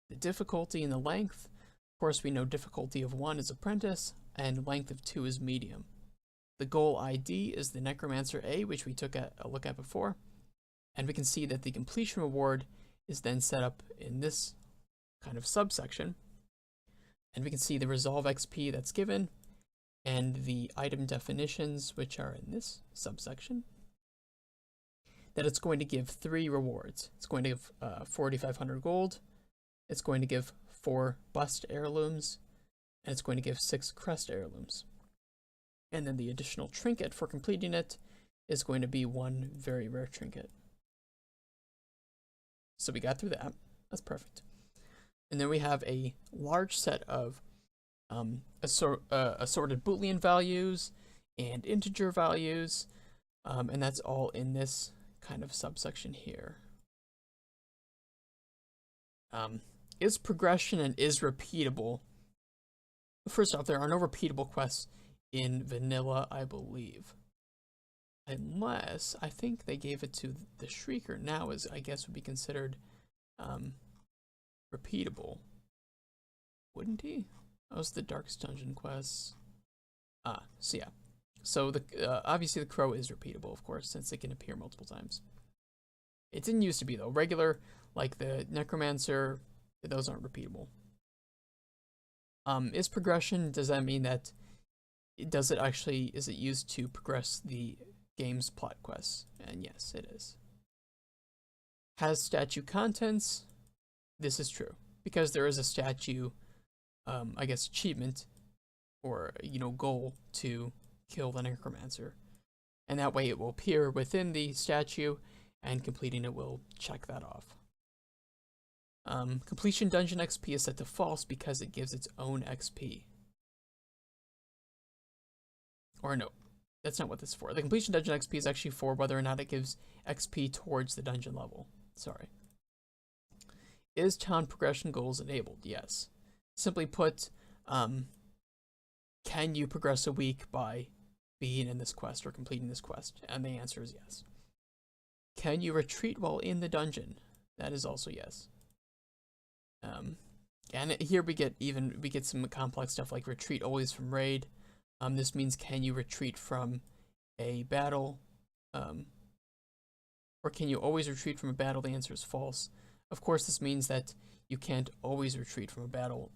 The difficulty and the length. Of course, we know difficulty of 1 is apprentice, and length of 2 is medium. The goal ID is the Necromancer A, which we took a look at before. And we can see that the completion reward is then set up in this kind of subsection. And we can see the resolve XP that's given, and the item definitions, which are in this subsection, that it's going to give 3 rewards. It's going to give 4,500 gold, it's going to give 4 bust heirlooms, and it's going to give 6 crest heirlooms. And then the additional trinket for completing it is going to be 1 very rare trinket. So we got through that. That's perfect. And then we have a large set of assorted Boolean values and integer values, and that's all in this kind of subsection here. Is progression and is repeatable? First off, there are no repeatable quests in vanilla, I believe. Unless, I think they gave it to the Shrieker now, as I guess would be considered repeatable. Wouldn't he? That was the Darkest Dungeon quests. So yeah. So obviously the Crow is repeatable, of course, since it can appear multiple times. It didn't used to be, though. Regular, like the Necromancer, those aren't repeatable. Is progression, does that mean that, is it used to progress the game's plot quests? And yes, it is. Has statue contents? This is true, because there is a statue, I guess, achievement, or, goal to kill the Necromancer. And that way it will appear within the statue, and completing it will check that off. Completion dungeon XP is set to false because it gives its own XP. Or no, that's not what this is for. The completion dungeon XP is actually for whether or not it gives XP towards the dungeon level. Sorry. Is town progression goals enabled? Yes. Simply put, can you progress a week by being in this quest or completing this quest? And the answer is yes. Can you retreat while in the dungeon? That is also yes. And here we get some complex stuff like retreat always from raid. This means, can you retreat from a battle? Or can you always retreat from a battle? The answer is false. Of course, this means that you can't always retreat from a battle.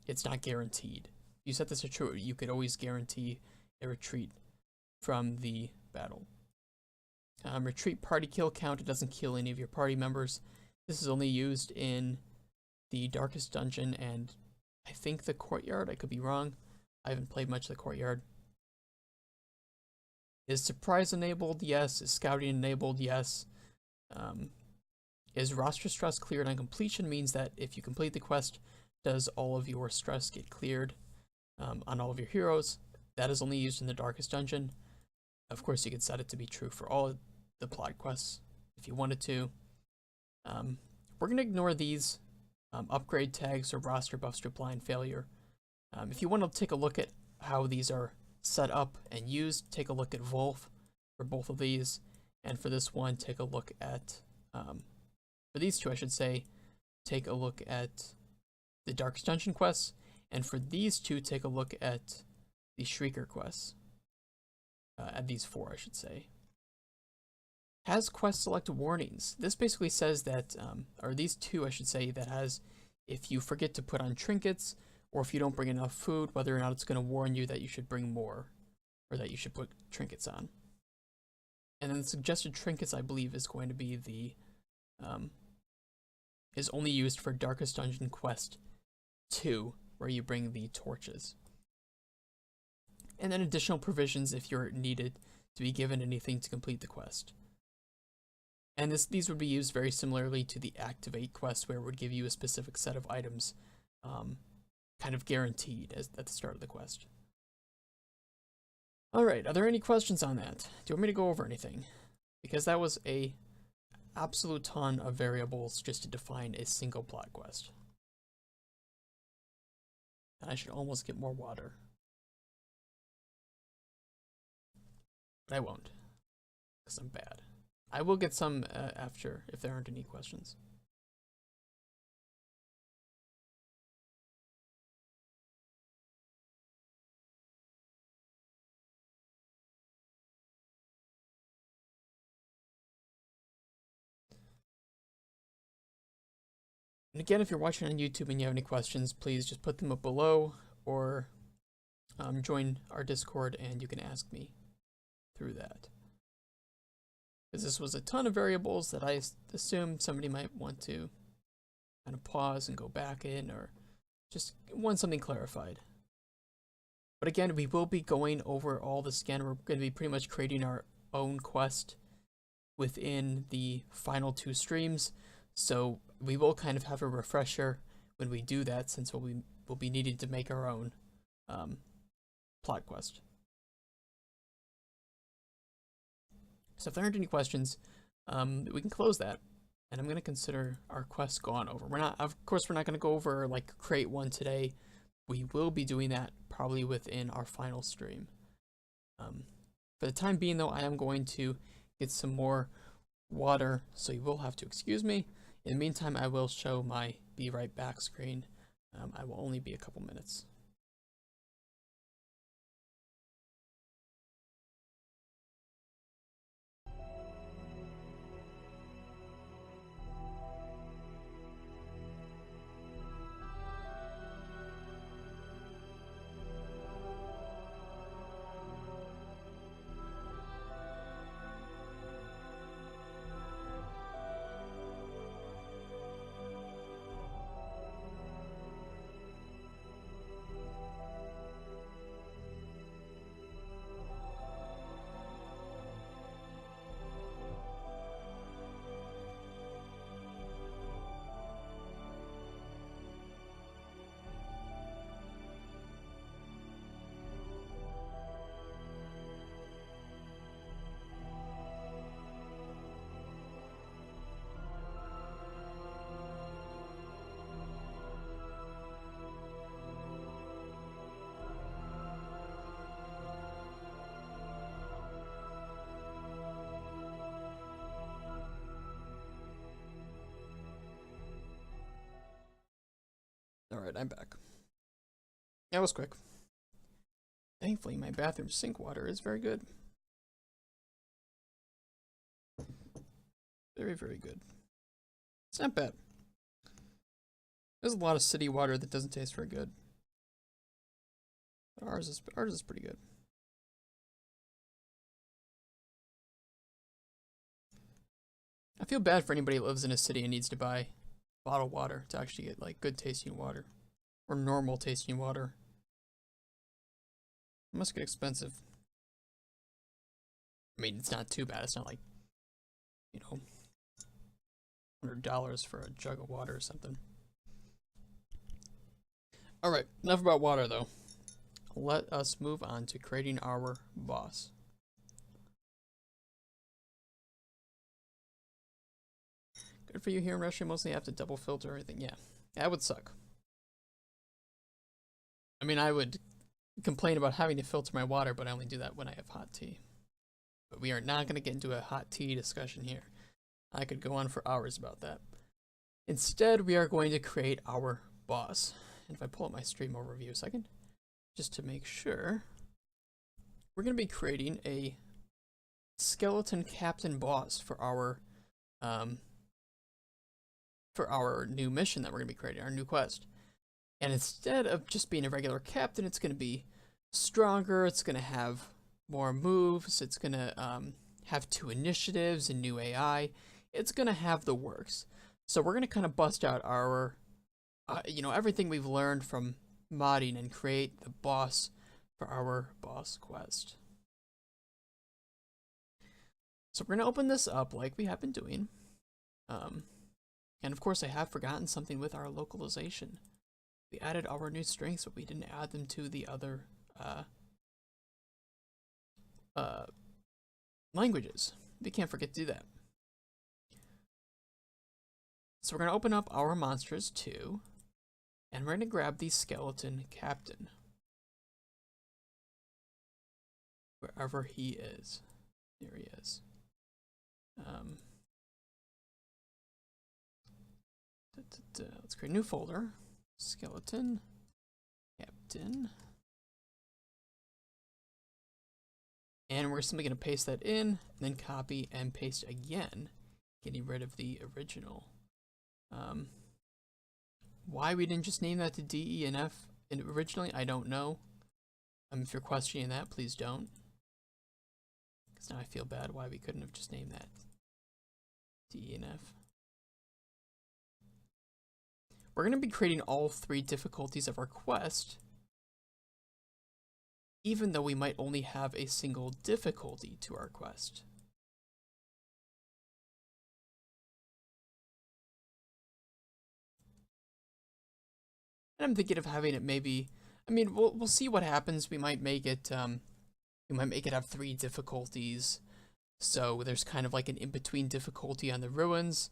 It's not guaranteed. If you set this to true, you could always guarantee a retreat from the battle. Retreat party kill count. It doesn't kill any of your party members. This is only used in the Darkest Dungeon and I think the Courtyard. I could be wrong. I haven't played much of the Courtyard. Is surprise enabled? Yes. Is scouting enabled? Yes. Is roster stress cleared on completion? Means that if you complete the quest, does all of your stress get cleared on all of your heroes? That is only used in the Darkest Dungeon. Of course, you could set it to be true for all of the plot quests if you wanted to. We're going to ignore these upgrade tags or roster buffs to apply in failure. If you want to take a look at how these are set up and used, take a look at Wolf for both of these. And for this one, take a look at, for these two, I should say, take a look at the Darkest Dungeon quests. And for these two, take a look at the Shrieker quests. At these 4, I should say. Has quest select warnings? This basically says that, or these 2, I should say, that has, if you forget to put on trinkets or if you don't bring enough food, whether or not it's going to warn you that you should bring more, or that you should put trinkets on. And then the suggested trinkets, I believe, is going to be the, is only used for Darkest Dungeon Quest 2, where you bring the torches. And then additional provisions if you're needed to be given anything to complete the quest. And these would be used very similarly to the Activate quest, where it would give you a specific set of items, kind of guaranteed at the start of the quest. Alright, are there any questions on that? Do you want me to go over anything? Because that was a absolute ton of variables just to define a single plot quest. And I should almost get more water. But I won't, because I'm bad. I will get some after, if there aren't any questions. And again, if you're watching on YouTube and you have any questions, please just put them up below, or join our Discord and you can ask me through that. Because this was a ton of variables that I assume somebody might want to kind of pause and go back in, or just want something clarified. But again, we will be going over all this again. We're going to be pretty much creating our own quest within the final 2 streams. So we will kind of have a refresher when we do that, since we'll be needing to make our own plot quest. So if there aren't any questions, we can close that, and I'm going to consider our quest gone over. Of course, we're not going to go over like create one today. We will be doing that probably within our final stream. For the time being, though, I am going to get some more water, so you will have to excuse me. In the meantime, I will show my be right back screen. I will only be a couple minutes. Alright, I'm back. That was quick. Thankfully, my bathroom sink water is very good. Very, very good. It's not bad. There's a lot of city water that doesn't taste very good. But ours is pretty good. I feel bad for anybody that lives in a city and needs to buy bottled water to actually get like good tasting water, or normal tasting water. It must get expensive. I mean, it's not too bad. It's not like, you know, $100 for a jug of water or something. Alright, enough about water though. Let us move on to creating our boss. Good for you here in Russia. Mostly have to double filter everything. Yeah, that would suck. I mean, I would complain about having to filter my water, but I only do that when I have hot tea. But we are not going to get into a hot tea discussion here. I could go on for hours about that. Instead, we are going to create our boss. And if I pull up my stream overview a second, just to make sure, we're going to be creating a skeleton captain boss for our new mission that we're going to be creating, our new quest. And instead of just being a regular captain, it's going to be stronger, it's going to have more moves, it's going to have 2 initiatives and new AI. It's going to have the works. So we're going to kind of bust out our, everything we've learned from modding and create the boss for our boss quest. So we're going to open this up like we have been doing. And of course I have forgotten something with our localization. We added our new strings, but we didn't add them to the other languages. We can't forget to do that. So we're going to open up our monsters too, and we're going to grab the skeleton captain. Wherever he is. There he is. Let's create a new folder. Skeleton captain. And we're simply going to paste that in, and then copy and paste again, getting rid of the original. Why we didn't just name that to D, E, and F originally, I don't know. If you're questioning that, please don't. Because now I feel bad why we couldn't have just named that D, E, and F. We're going to be creating all 3 difficulties of our quest, even though we might only have a single difficulty to our quest. And I'm thinking of having it maybe, we'll see what happens. We might make it have 3 difficulties. So there's kind of like an in-between difficulty on the ruins.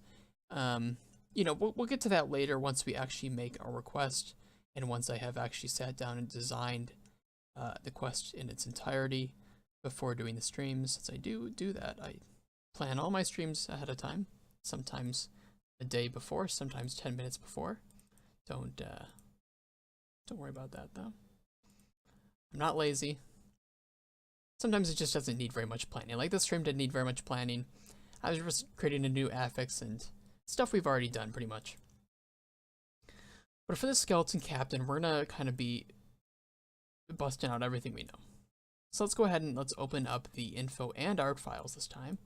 We'll get to that later once we actually make our request, and once I have actually sat down and designed the quest in its entirety before doing the streams. Since I do that, I plan all my streams ahead of time, sometimes a day before, sometimes 10 minutes before. Don't worry about that though. I'm not lazy. Sometimes it just doesn't need very much planning. Like this stream didn't need very much planning. I was just creating a new affix and stuff we've already done pretty much. But for the skeleton captain, we're gonna kind of be busting out everything we know. So let's go ahead and let's open up the info and art files this time.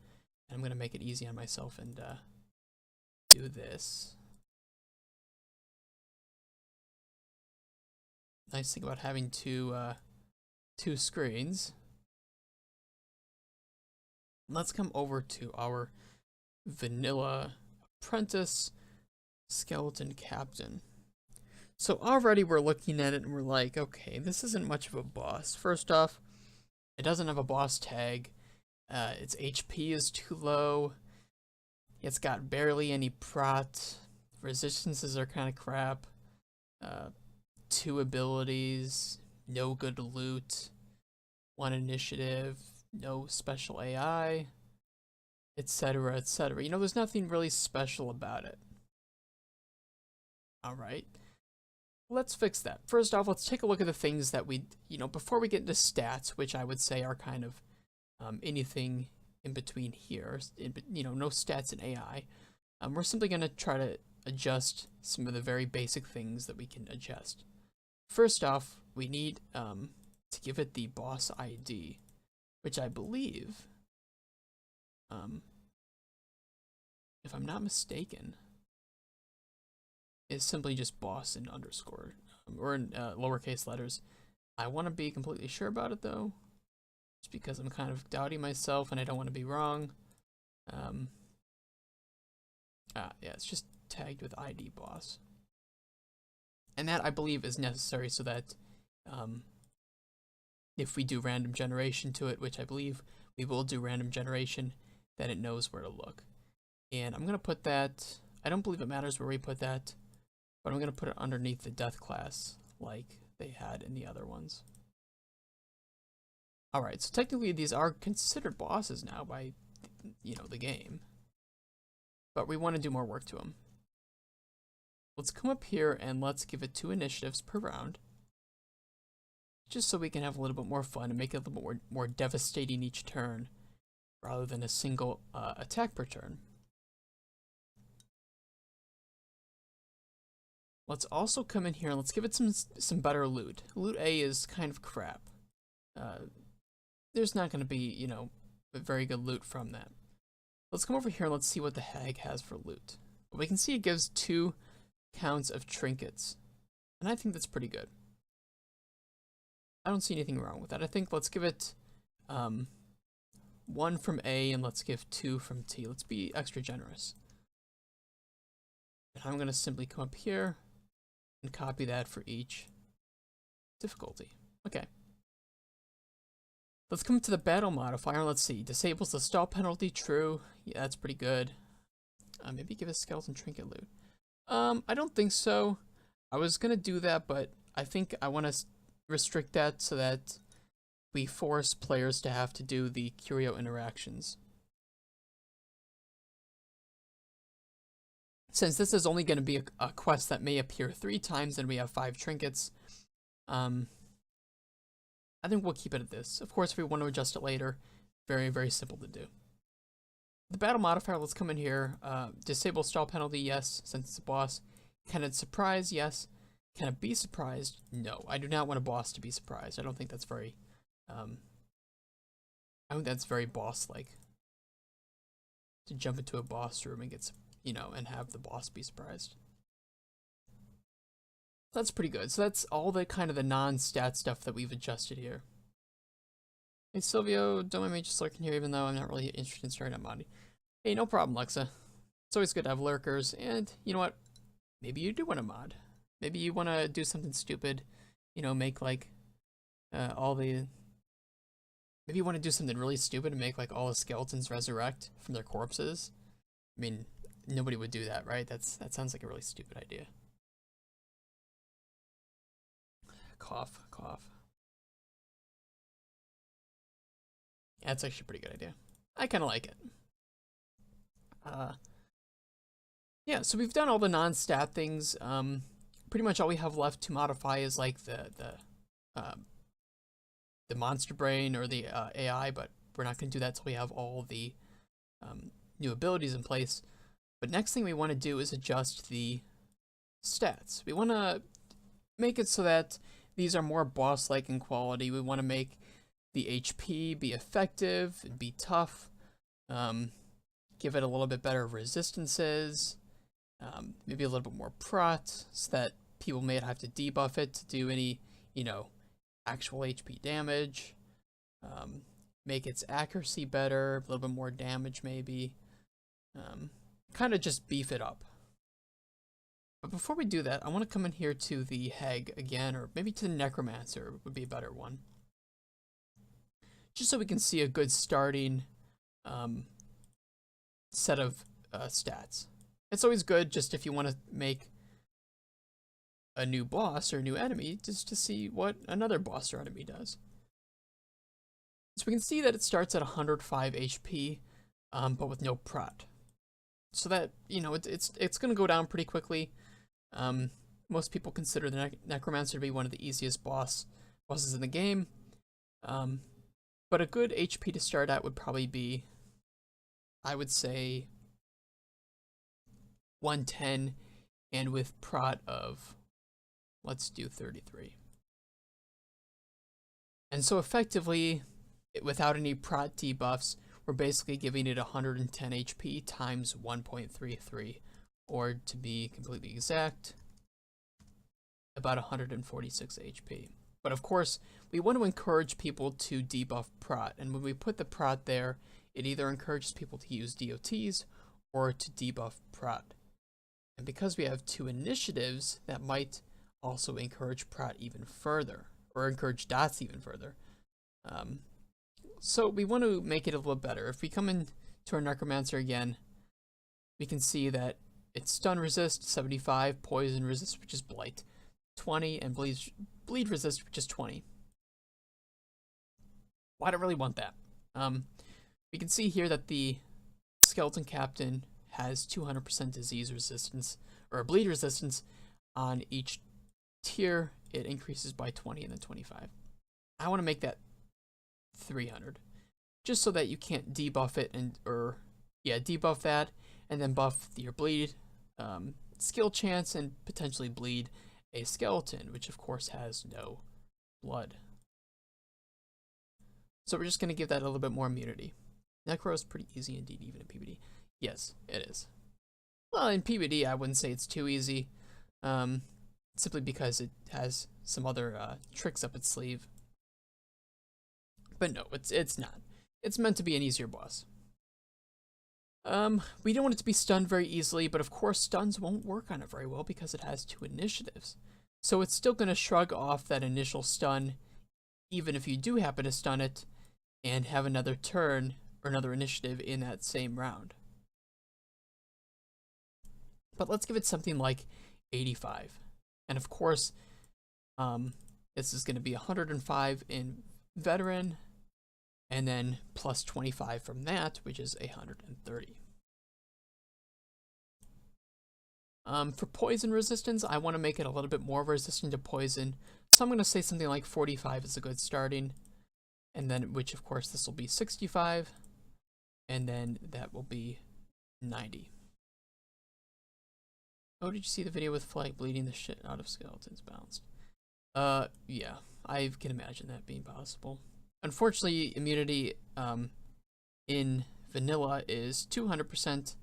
And I'm gonna make it easy on myself and do this. Nice thing about having two screens. Let's come over to our vanilla apprentice skeleton captain. So already we're looking at it and we're like, okay, this isn't much of a boss. First off, it doesn't have a boss tag. Its HP is too low. It's got barely any prot. Resistances are kind of crap. 2 abilities, no good loot, 1 initiative, no special AI, etc., etc. There's nothing really special about it. Alright, let's fix that. First off, let's take a look at the things that we, before we get into stats, which I would say are kind of anything in between here, no stats in AI. We're simply going to try to adjust some of the very basic things that we can adjust. First off, we need to give it the boss ID, which I believe, if I'm not mistaken, is simply just boss and underscore, or in lowercase letters. I want to be completely sure about it though, just because I'm kind of doubting myself and I don't want to be wrong. Yeah, it's just tagged with ID boss. And that, I believe, is necessary so that if we do random generation to it, which I believe we will do random generation, then it knows where to look. And I'm going to put that, I don't believe it matters where we put that, but I'm going to put it underneath the death class like they had in the other ones. Alright, so technically these are considered bosses now by, the game. But we want to do more work to them. Let's come up here and let's give it 2 initiatives per round. Just so we can have a little bit more fun and make it a little bit more devastating each turn, rather than a single attack per turn. Let's also come in here and let's give it some better loot. Loot A is kind of crap. There's not going to be, you know, a very good loot from that. Let's come over here and let's see what the hag has for loot. We can see it gives 2 counts of trinkets, and I think that's pretty good. I don't see anything wrong with that. I think let's give it 1 from A and let's give 2 from T. Let's be extra generous. And I'm going to simply come up here and copy that for each difficulty. Okay. Let's come to the battle modifier. Let's see. Disables the stall penalty. True. Yeah, that's pretty good. Maybe give a skeleton trinket loot. I don't think so. I was going to do that, but I think I want to restrict that so that we force players to have to do the curio interactions. Since this is only going to be a quest that may appear 3 times and we have 5 trinkets, I think we'll keep it at this. Of course, if we want to adjust it later, very, very simple to do. The battle modifier, let's come in here. Disable stall penalty, yes, since it's a boss. Can it surprise? Yes. Can it be surprised? No. I do not want a boss to be surprised. I don't think that's very, I think that's very boss-like. To jump into a boss room and get, you know, and have the boss be surprised. That's pretty good. So that's all the kind of the non-stat stuff that we've adjusted here. Hey Silvio, don't mind me just lurking here even though I'm not really interested in starting up modding. Hey, no problem, Lexa. It's always good to have lurkers, and you know what? Maybe you do want to mod. Maybe you want to do something stupid, you know, make like maybe you want to do something really stupid and make like all the skeletons resurrect from their corpses. I mean, nobody would do that, right? That sounds like a really stupid idea. Cough, cough. Yeah, that's actually a pretty good idea. I kind of like it. Yeah, so we've done all the non-stat things. Pretty much all we have left to modify is like the monster brain or the AI, but we're not going to do that until we have all the new abilities in place. But next thing we want to do is adjust the stats. We want to make it so that these are more boss-like in quality. We want to make the HP be effective and be tough. Give it a little bit better resistances. Maybe a little bit more prot, so that people may have to debuff it to do any, you know, actual HP damage. Make its accuracy better, a little bit more damage maybe. Kind of just beef it up. But before we do that, I want to come in here to the Hag again, or maybe to the Necromancer would be a better one. Just so we can see a good starting set of stats. It's always good just if you want to make a new boss or a new enemy, just to see what another boss or enemy does. So we can see that it starts at 105 HP, but with no prot. So that, you know, it's going to go down pretty quickly. Most people consider the Necromancer to be one of the easiest bosses in the game. But a good HP to start at would probably be, I would say, 110, and with prot of, let's do 33. And so effectively, without any prot debuffs, we're basically giving it 110 HP times 1.33, or to be completely exact, about 146 HP. But of course, we want to encourage people to debuff prot, and when we put the prot there, it either encourages people to use DOTs or to debuff prot. And because we have 2 initiatives, that might also encourage prot even further, or encourage dots even further. So we want to make it a little better. If we come into our Necromancer again, we can see that it's stun resist 75, poison resist, which is blight 20, and bleed resist, which is 20. Well, I don't really want that. We can see here that the skeleton captain has 200% disease resistance, or bleed resistance. On each tier, it increases by 20 and then 25. I want to make that 300, just so that you can't debuff it debuff that and then buff your bleed skill chance and potentially bleed a skeleton, which of course has no blood. So we're just going to give that a little bit more immunity. Necro is pretty easy indeed, even in PvD. Yes, it is. Well, in PvD, I wouldn't say it's too easy, simply because it has some other tricks up its sleeve. But no, it's not. It's meant to be an easier boss. We don't want it to be stunned very easily, but of course stuns won't work on it very well because it has 2 initiatives. So it's still going to shrug off that initial stun, even if you do happen to stun it and have another turn or another initiative in that same round. But let's give it something like 85. And of course, this is going to be 105 in veteran, and then plus 25 from that, which is 130. For poison resistance, I want to make it a little bit more resistant to poison. So I'm going to say something like 45 is a good starting. And then, which of course this will be 65. And then that will be 90. Oh, did you see the video with Flag bleeding the shit out of skeletons bounced? Yeah, I can imagine that being possible. Unfortunately, immunity in vanilla is 200%,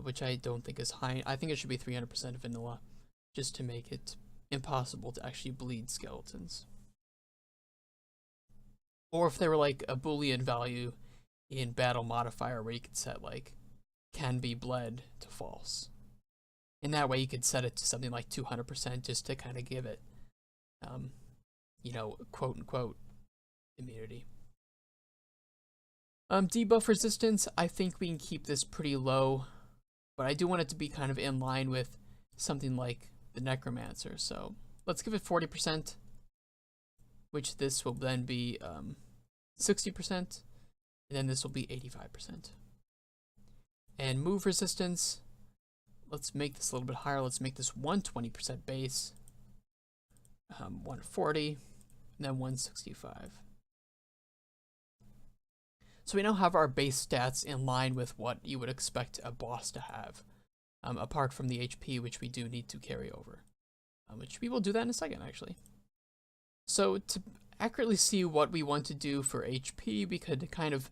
which I don't think is high. I think it should be 300% vanilla, just to make it impossible to actually bleed skeletons. Or if they were like a Boolean value in battle modifier where you could set like can be bled to false. In that way, you could set it to something like 200% just to kind of give it, you know, quote unquote, immunity. Debuff resistance, I think we can keep this pretty low, but I do want it to be kind of in line with something like the Necromancer. So let's give it 40%, which this will then be 60%, and then this will be 85%. And move resistance, let's make this a little bit higher. Let's make this 120% base, 140, and then 165. So we now have our base stats in line with what you would expect a boss to have, apart from the HP, which we do need to carry over, which we will do that in a second, actually. So to accurately see what we want to do for HP, we could kind of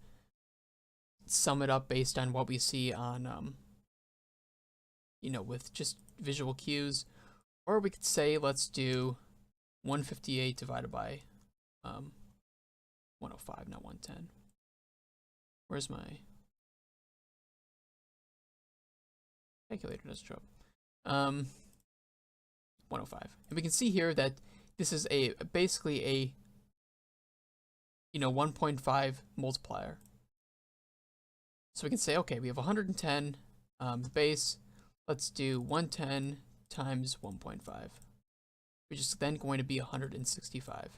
sum it up based on what we see on, you know, with just visual cues, or we could say let's do 158 divided by 105, not 110. Where's my calculator? Doesn't show up. 105, and we can see here that this is basically a 1.5 multiplier. So we can say, okay, we have 110 base. Let's do 110 times 1.5, which is then going to be 165.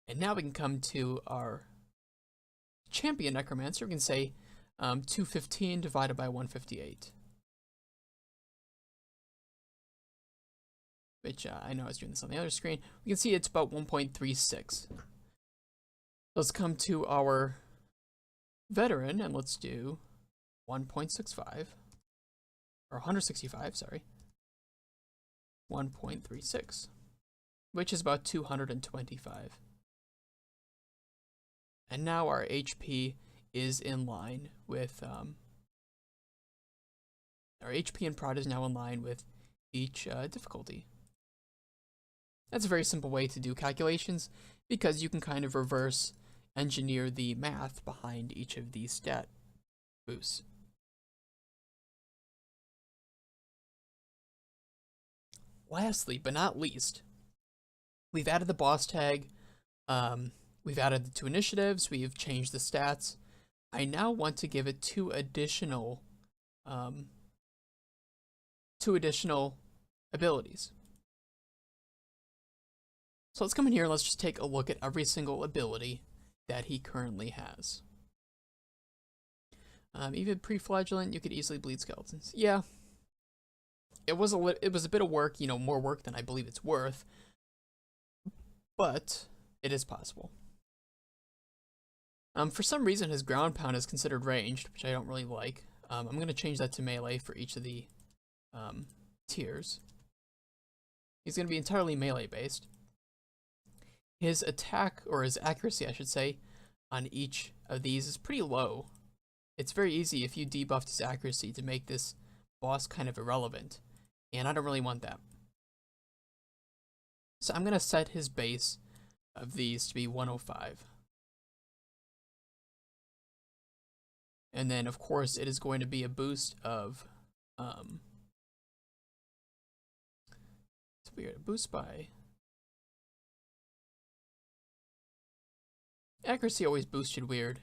And now we can come to our champion Necromancer. We can say 215 divided by 158. Which I know I was doing this on the other screen. We can see it's about 1.36. Let's come to our veteran and let's do 1.65. Or 165, sorry. 1.36. Which is about 225. And now our HP is in line with, our HP and prod is now in line with each difficulty. That's a very simple way to do calculations because you can kind of reverse engineer the math behind each of these stat boosts. Lastly, but not least, we've added the boss tag, we've added the 2 initiatives, we've changed the stats. I now want to give it 2 additional abilities. So let's come in here and let's just take a look at every single ability that he currently has. Even pre-flagellant, you could easily bleed skeletons. Yeah, it was a bit of work, more work than I believe it's worth, but it is possible. For some reason, his ground pound is considered ranged, which I don't really like. I'm going to change that to melee for each of the tiers. He's going to be entirely melee based. His attack, or his accuracy I should say, on each of these is pretty low. It's very easy if you debuffed his accuracy to make this boss kind of irrelevant, and I don't really want that. So I'm going to set his base of these to be 105. And then, of course, it is going to be a boost of, it's weird, a boost by, accuracy always boosted weird.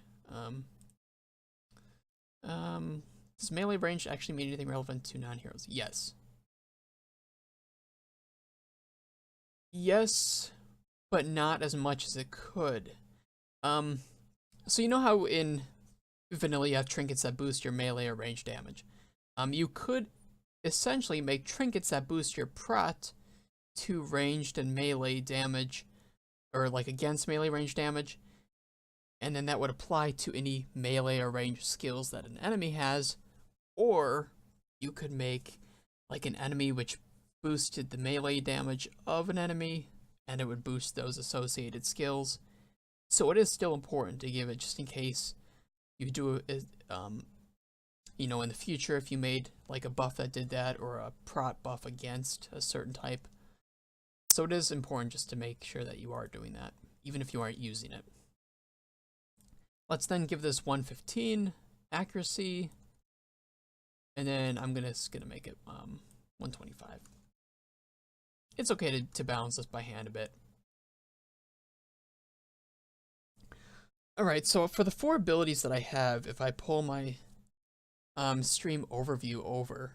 Does melee range actually mean anything relevant to non-heroes? Yes. Yes, but not as much as it could. So you know how in vanilla you have trinkets that boost your melee or range damage. You could essentially make trinkets that boost your prot to ranged and melee damage, or like against melee range damage, and then that would apply to any melee or range skills that an enemy has, or you could make like an enemy which boosted the melee damage of an enemy, and it would boost those associated skills. So it is still important to give it just in case you do it, you know, in the future if you made like a buff that did that, or a prot buff against a certain type. So it is important just to make sure that you are doing that, even if you aren't using it. Let's then give this 115 accuracy, and then I'm just gonna make it 125. It's okay to balance this by hand a bit. Alright, so for the 4 abilities that I have, if I pull my stream overview over,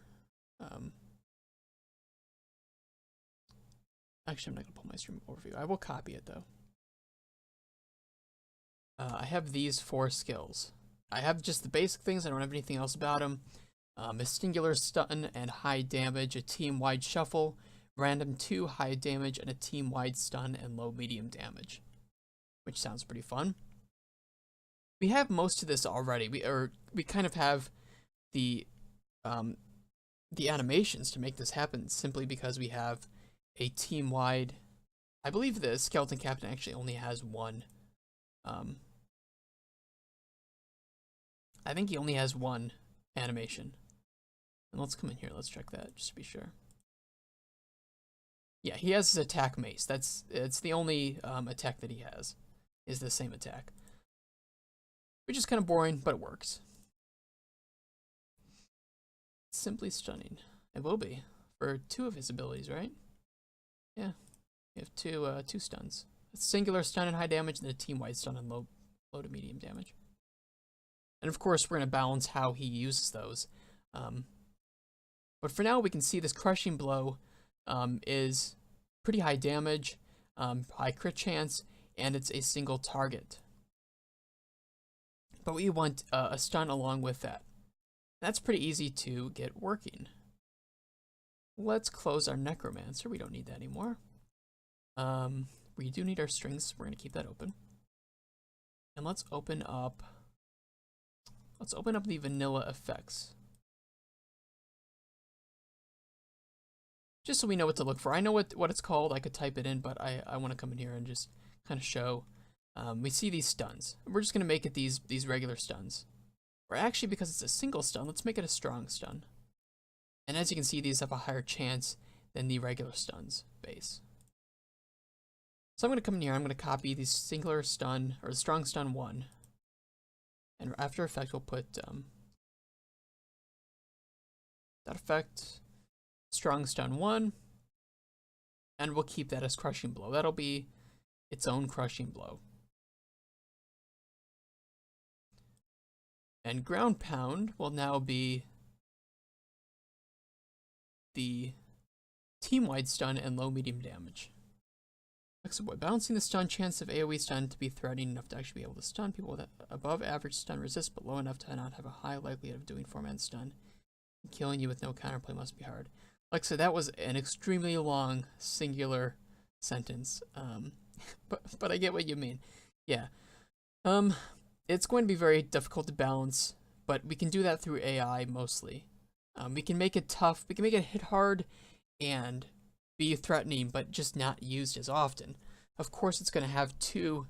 actually I'm not going to pull my stream overview, I will copy it though. I have these 4 skills. I have just the basic things, I don't have anything else about them. A singular stun and high damage, a team-wide shuffle, random 2 high damage, and a team-wide stun and low-medium damage. Which sounds pretty fun. We have most of this already. We kind of have the animations to make this happen simply because we have a team-wide. I believe the skeleton captain actually only has one. I think he only has one animation. And let's come in here. Let's check that just to be sure. Yeah, he has his attack mace. It's the only attack that he has is the same attack. Which is kind of boring, but it works. Simply stunning. It will be for 2 of his abilities, right? Yeah, you have two stuns. A singular stun and high damage, and a team-wide stun and low to medium damage. And of course, we're gonna balance how he uses those. But for now, we can see this crushing blow is pretty high damage, high crit chance, and it's a single target. But we want a stun along with that. That's pretty easy to get working. Let's close our necromancer. We don't need that anymore. We do need our strings. We're gonna keep that open. And let's open up the vanilla effects. Just so we know what to look for. I know what it's called. I could type it in, but I want to come in here and just kind of show. We see these stuns. We're just gonna make it these regular stuns. Or actually, because it's a single stun, let's make it a strong stun. And as you can see, these have a higher chance than the regular stuns base. So I'm gonna come in here. I'm gonna copy the singular stun or the strong stun 1, and after effect we'll put that effect strong stun 1, and we'll keep that as crushing blow. That'll be its own crushing blow. And ground pound will now be the team-wide stun and low-medium damage. Exit boy, balancing the stun chance of AoE stun to be threatening enough to actually be able to stun people with above average stun resist, but low enough to not have a high likelihood of doing 4-man stun. Killing you with no counterplay must be hard. Like I said, that was an extremely long singular sentence. But I get what you mean. Yeah. It's going to be very difficult to balance but we can do that through AI mostly. We can make it tough, we can make it hit hard and be threatening, but just not used as often. Of course, it's going to have 2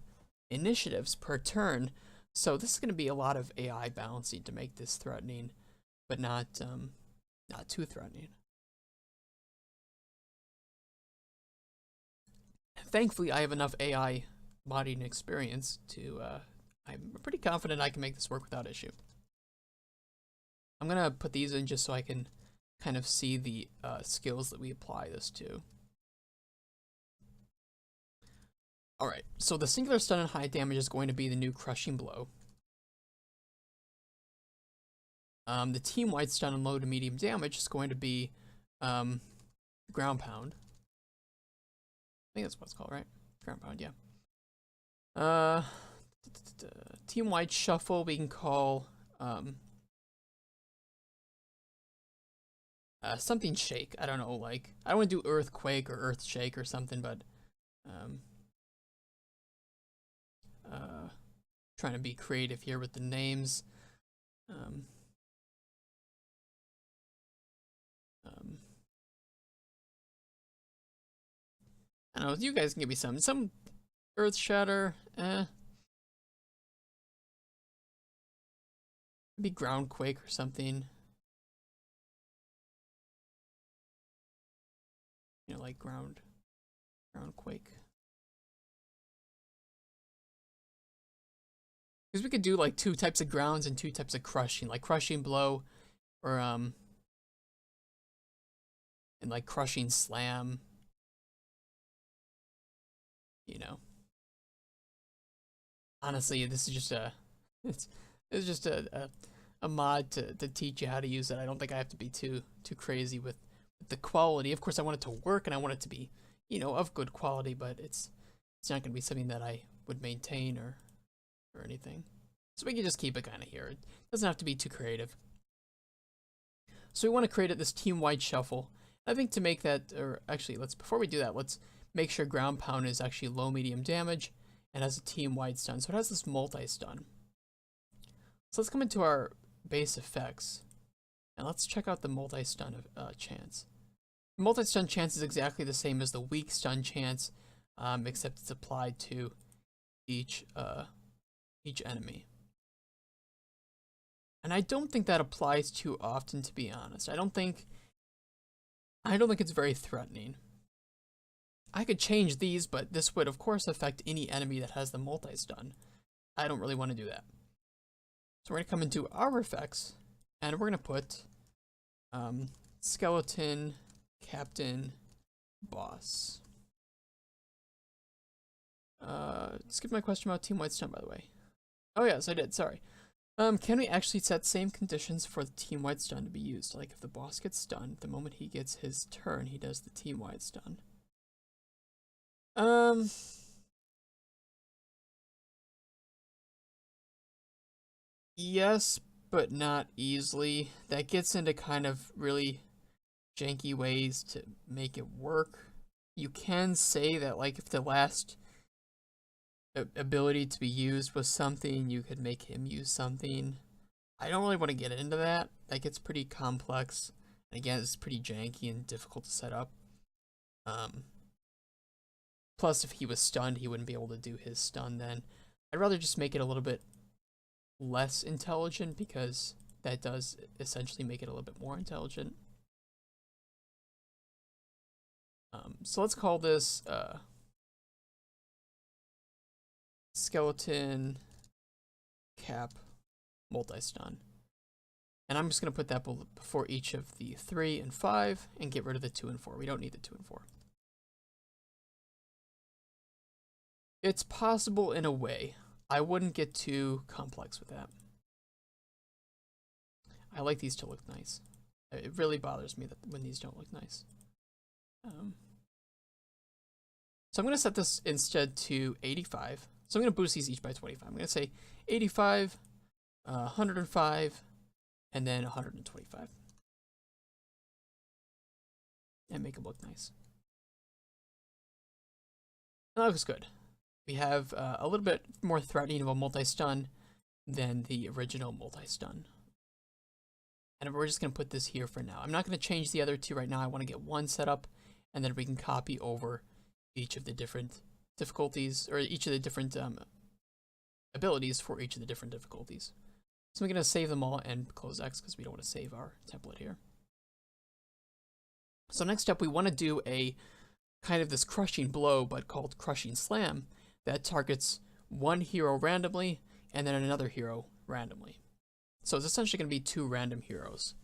initiatives per turn, so this is going to be a lot of AI balancing to make this threatening, but not too threatening. Thankfully, I have enough AI modding experience to, I'm pretty confident I can make this work without issue. I'm gonna put these in just so I can kind of see the skills that we apply this to. Alright, so the singular stun and high damage is going to be the new crushing blow. The team-wide stun and low to medium damage is going to be ground pound. I think that's what it's called, right? Ground pound, yeah. Team-wide shuffle we can call something shake. I don't know, like I don't want to do earthquake or earth shake or something, but trying to be creative here with the names. I don't know, you guys can give me some earth shatter, maybe ground quake or something. You know, like ground quake. Because we could do like 2 types of grounds and 2 types of crushing, like crushing blow, or and like crushing slam. You know. Honestly, this is just it's just a mod to teach you how to use it. I don't think I have to be too crazy with the quality. Of course, I want it to work and I want it to be, you know, of good quality, but it's not going to be something that I would maintain or anything. So we can just keep it kind of here. It doesn't have to be too creative. So we want to create this team-wide shuffle. I think to make that, or actually, before we do that, let's make sure ground pound is actually low medium damage and has a team-wide stun. So it has this multi-stun. So let's come into our base effects and let's check out the multi-stun chance. The multi-stun chance is exactly the same as the weak stun chance, except it's applied to each enemy. And I don't think that applies too often, to be honest. I don't think it's very threatening. I could change these, but this would of course affect any enemy that has the multi-stun. I don't really want to do that. So we're going to come into our effects, and we're going to put skeleton, captain, boss. Skip my question about team-wide stun, by the way. Oh yes, I did, sorry. Can we actually set same conditions for the team-wide stun to be used? Like if the boss gets stunned, the moment he gets his turn, he does the team-wide stun. Yes, but not easily. That gets into kind of really janky ways to make it work. You can say that, like, if the last ability to be used was something, you could make him use something. I don't really want to get into that. That gets pretty complex. And again, it's pretty janky and difficult to set up. Plus, if he was stunned, he wouldn't be able to do his stun then. I'd rather just make it a little bit less intelligent, because that does essentially make it a little bit more intelligent. So let's call this skeleton cap multi-stun. And I'm just going to put that before each of the 3 and 5 and get rid of the 2 and 4. We don't need the 2 and 4. It's possible in a way. I wouldn't get too complex with that. I like these to look nice. It really bothers me that when these don't look nice. So I'm going to set this instead to 85. So I'm going to boost these each by 25. I'm going to say 85, 105, and then 125. And make it look nice. That looks good. We have a little bit more threatening of a multi-stun than the original multi-stun And we're just going to put this here for now. I'm not going to change the other two right now. I want to get one set up, and then we can copy over each of the different difficulties, or each of the different abilities for each of the different difficulties. So I'm going to save them all and close X because we don't want to save our template here. So next up, we want to do a kind of this crushing blow, but called crushing slam, that targets one hero randomly and then another hero randomly. So it's essentially going to be two random heroes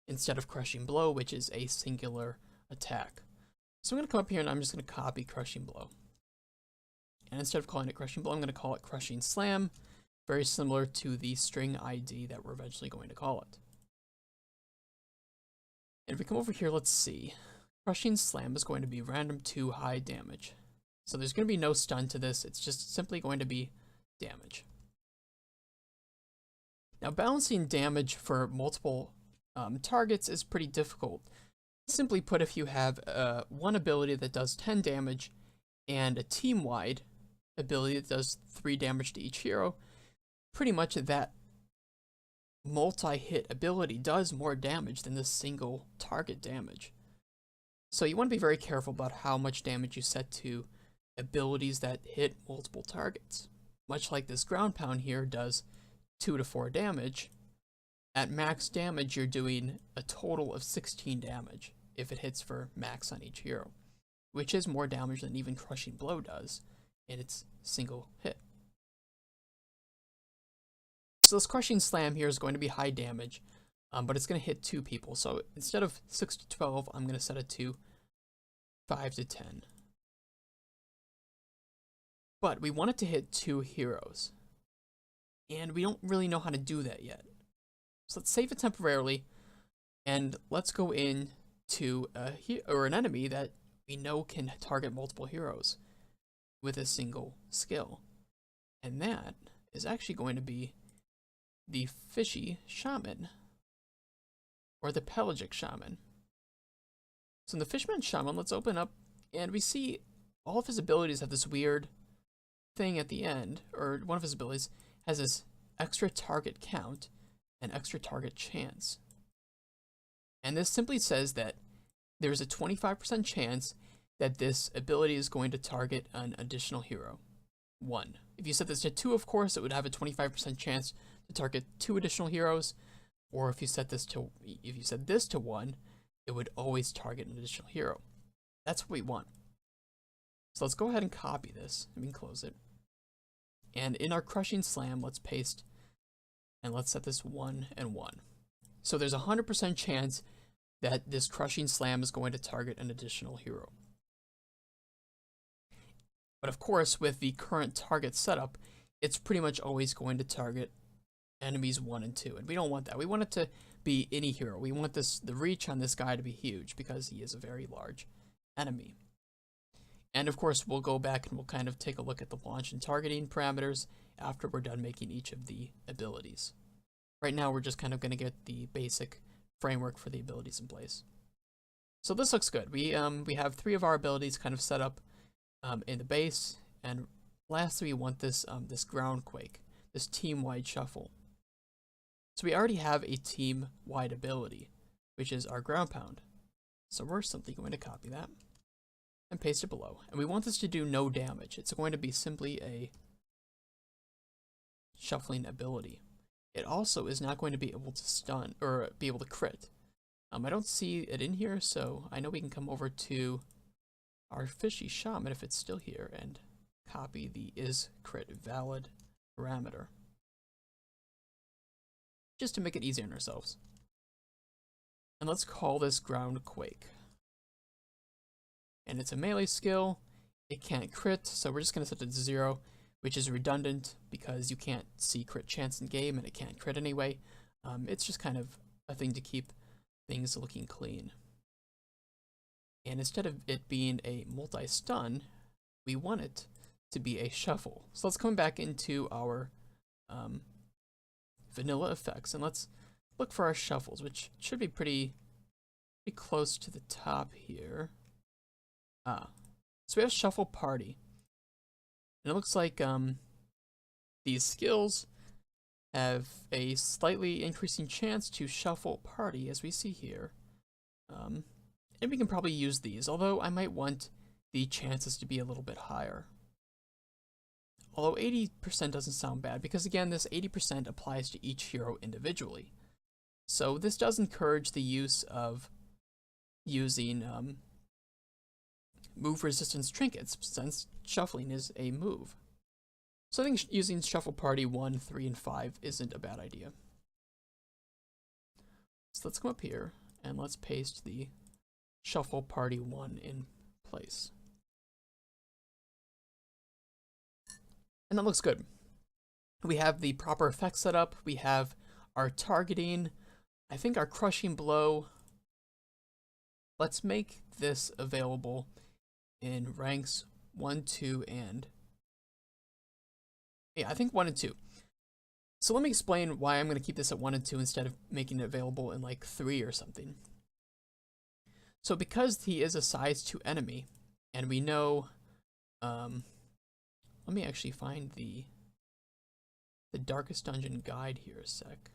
instead of crushing blow, which is a singular attack. So I'm going to come up here and I'm just going to copy crushing blow. And instead of calling it crushing blow, I'm going to call it crushing slam, very similar to the string ID that we're eventually going to call it. And if we come over here, let's see. Crushing slam is going to be random to high damage. So there's going to be no stun to this. It's just simply going to be damage. Now, balancing damage for multiple targets is pretty difficult. Simply put, if you have one ability that does 10 damage and a team-wide ability that does 3 damage to each hero, pretty much that multi-hit ability does more damage than the single target damage. So you want to be very careful about how much damage you set to abilities that hit multiple targets. Much like this ground pound here does 2 to 4 damage, at max damage you're doing a total of 16 damage if it hits for max on each hero, which is more damage than even crushing blow does in its single hit. So this crushing slam here is going to be high damage, but it's going to hit 2 people. So instead of 6 to 12, I'm going to set it to 5 to 10. But we want it to hit 2 heroes, and we don't really know how to do that yet. So let's save it temporarily, and let's go into an enemy that we know can target multiple heroes with a single skill. And that is actually going to be the fishy shaman, or the pelagic shaman. So in the Fishman Shaman, let's open up, and we see all of his abilities have this weird thing at the end, or one of his abilities has this extra target count and extra target chance. And this simply says that there's a 25% chance that this ability is going to target an additional hero. 1. If you set this to 2, of course, it would have a 25% chance to target 2 additional heroes, or if you set this to 1, it would always target an additional hero. That's what we want. So let's go ahead and copy this, and we can close it. And in our crushing slam, let's paste, and let's set this 1 and 1. So there's a 100% chance that this crushing slam is going to target an additional hero. But of course, with the current target setup, it's pretty much always going to target enemies 1 and 2, and we don't want that. We want it to be any hero. We want the reach on this guy to be huge because he is a very large enemy. And of course, we'll go back and we'll kind of take a look at the launch and targeting parameters after we're done making each of the abilities. Right now, we're just kind of going to get the basic framework for the abilities in place. So this looks good. We have 3 of our abilities kind of set up in the base, and lastly, we want this this ground quake, this team-wide shuffle. So we already have a team-wide ability, which is our ground pound. So we're simply going to copy that and paste it below. And we want this to do no damage. It's going to be simply a shuffling ability. It also is not going to be able to stun or be able to crit. I don't see it in here, so I know we can come over to our fishy shaman if it's still here and copy the is crit valid parameter, just to make it easier on ourselves. And let's call this ground quake. And it's a melee skill. It can't crit, so we're just going to set it to 0, which is redundant because you can't see crit chance in game and it can't crit anyway. It's just kind of a thing to keep things looking clean. And instead of it being a multi-stun, we want it to be a shuffle. So let's come back into our vanilla effects, and let's look for our shuffles, which should be pretty close to the top here. So we have shuffle party, and it looks like these skills have a slightly increasing chance to shuffle party, as we see here. And we can probably use these, although I might want the chances to be a little bit higher. Although 80% doesn't sound bad, because again, this 80% applies to each hero individually. So this does encourage the use of using move resistance trinkets, since shuffling is a move. So I think using Shuffle Party 1, 3, and 5 isn't a bad idea. So let's come up here and let's paste the Shuffle Party 1 in place. And that looks good. We have the proper effects set up. We have our targeting. I think our Crushing Blow. Let's make this available in ranks 1, 2, and... yeah, I think 1 and 2. So let me explain why I'm going to keep this at 1 and 2 instead of making it available in like 3 or something. So because he is a size 2 enemy, and we know, let me actually find the Darkest Dungeon guide here a sec.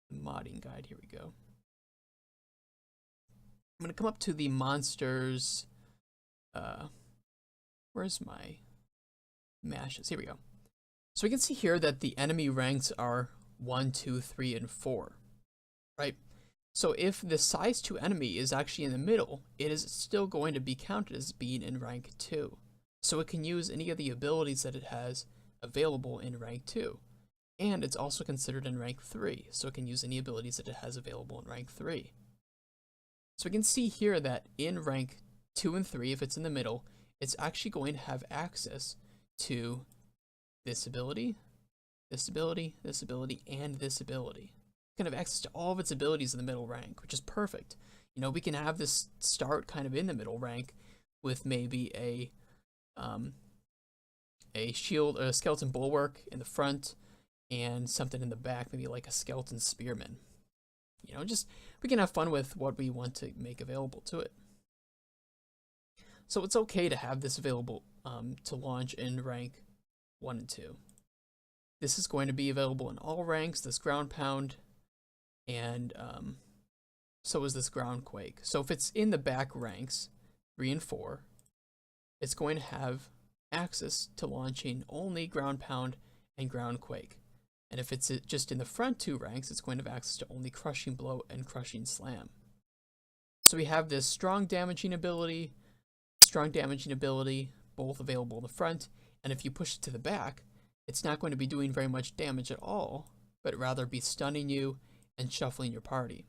The modding guide, here we go. I'm going to come up to the monsters. Where's my mashes? Here we go. So we can see here that the enemy ranks are 1, 2, 3, and 4, right? So if the size 2 enemy is actually in the middle, it is still going to be counted as being in rank 2. So it can use any of the abilities that it has available in rank 2. And it's also considered in rank 3, so it can use any abilities that it has available in rank 3. So we can see here that in rank 2 and 3, if it's in the middle, it's actually going to have access to this ability, this ability, this ability, and this ability. It's going to have access to all of its abilities in the middle rank, which is perfect. You know, we can have this start kind of in the middle rank with maybe a shield, a skeleton bulwark in the front, and something in the back, maybe like a skeleton spearman. You know, just we can have fun with what we want to make available to it. So it's okay to have this available to launch in rank 1 and 2. This is going to be available in all ranks, this ground pound, and so is this ground quake. So if it's in the back ranks, 3 and 4, it's going to have access to launching only ground pound and ground quake. And if it's just in the front 2 ranks, it's going to have access to only Crushing Blow and Crushing Slam. So we have this strong damaging ability, both available in the front, and if you push it to the back, it's not going to be doing very much damage at all, but rather be stunning you and shuffling your party.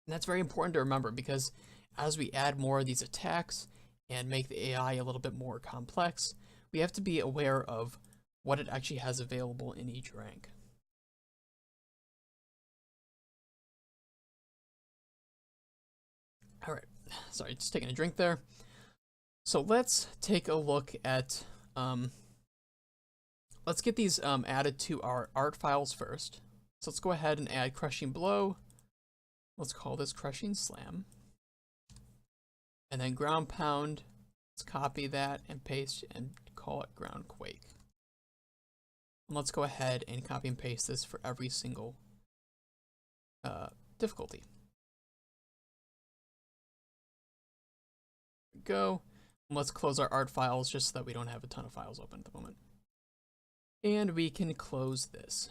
And that's very important to remember, because as we add more of these attacks and make the AI a little bit more complex, we have to be aware of what it actually has available in each rank. Alright, sorry, just taking a drink there. So let's take a look at, let's get these added to our art files first. So let's go ahead and add Crushing Blow. Let's call this Crushing Slam. And then Ground Pound, let's copy that and paste and call it Ground Quake. And let's go ahead and copy and paste this for every single difficulty. There we go. And let's close our art files just so that we don't have a ton of files open at the moment. And we can close this.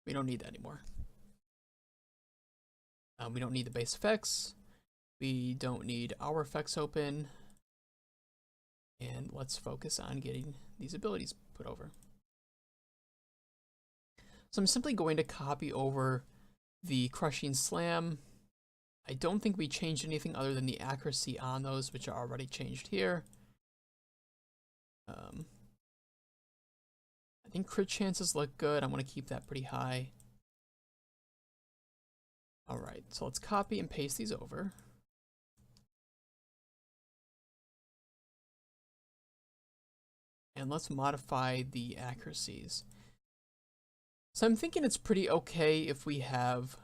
We don't need that anymore. We don't need the base effects. We don't need our effects open. And let's focus on getting these abilities put over. So I'm simply going to copy over the Crushing Slam. I don't think we changed anything other than the accuracy on those, which are already changed here. I think crit chances look good. I want to keep that pretty high. Alright, so let's copy and paste these over. And let's modify the accuracies. So I'm thinking it's pretty okay if we have,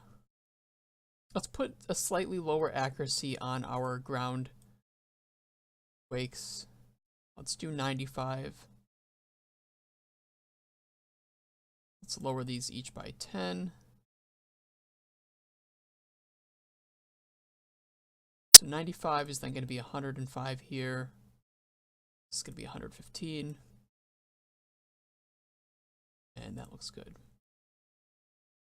let's put a slightly lower accuracy on our ground quakes. Let's do 95. Let's lower these each by 10. So 95 is then going to be 105 here. This is going to be 115. And that looks good.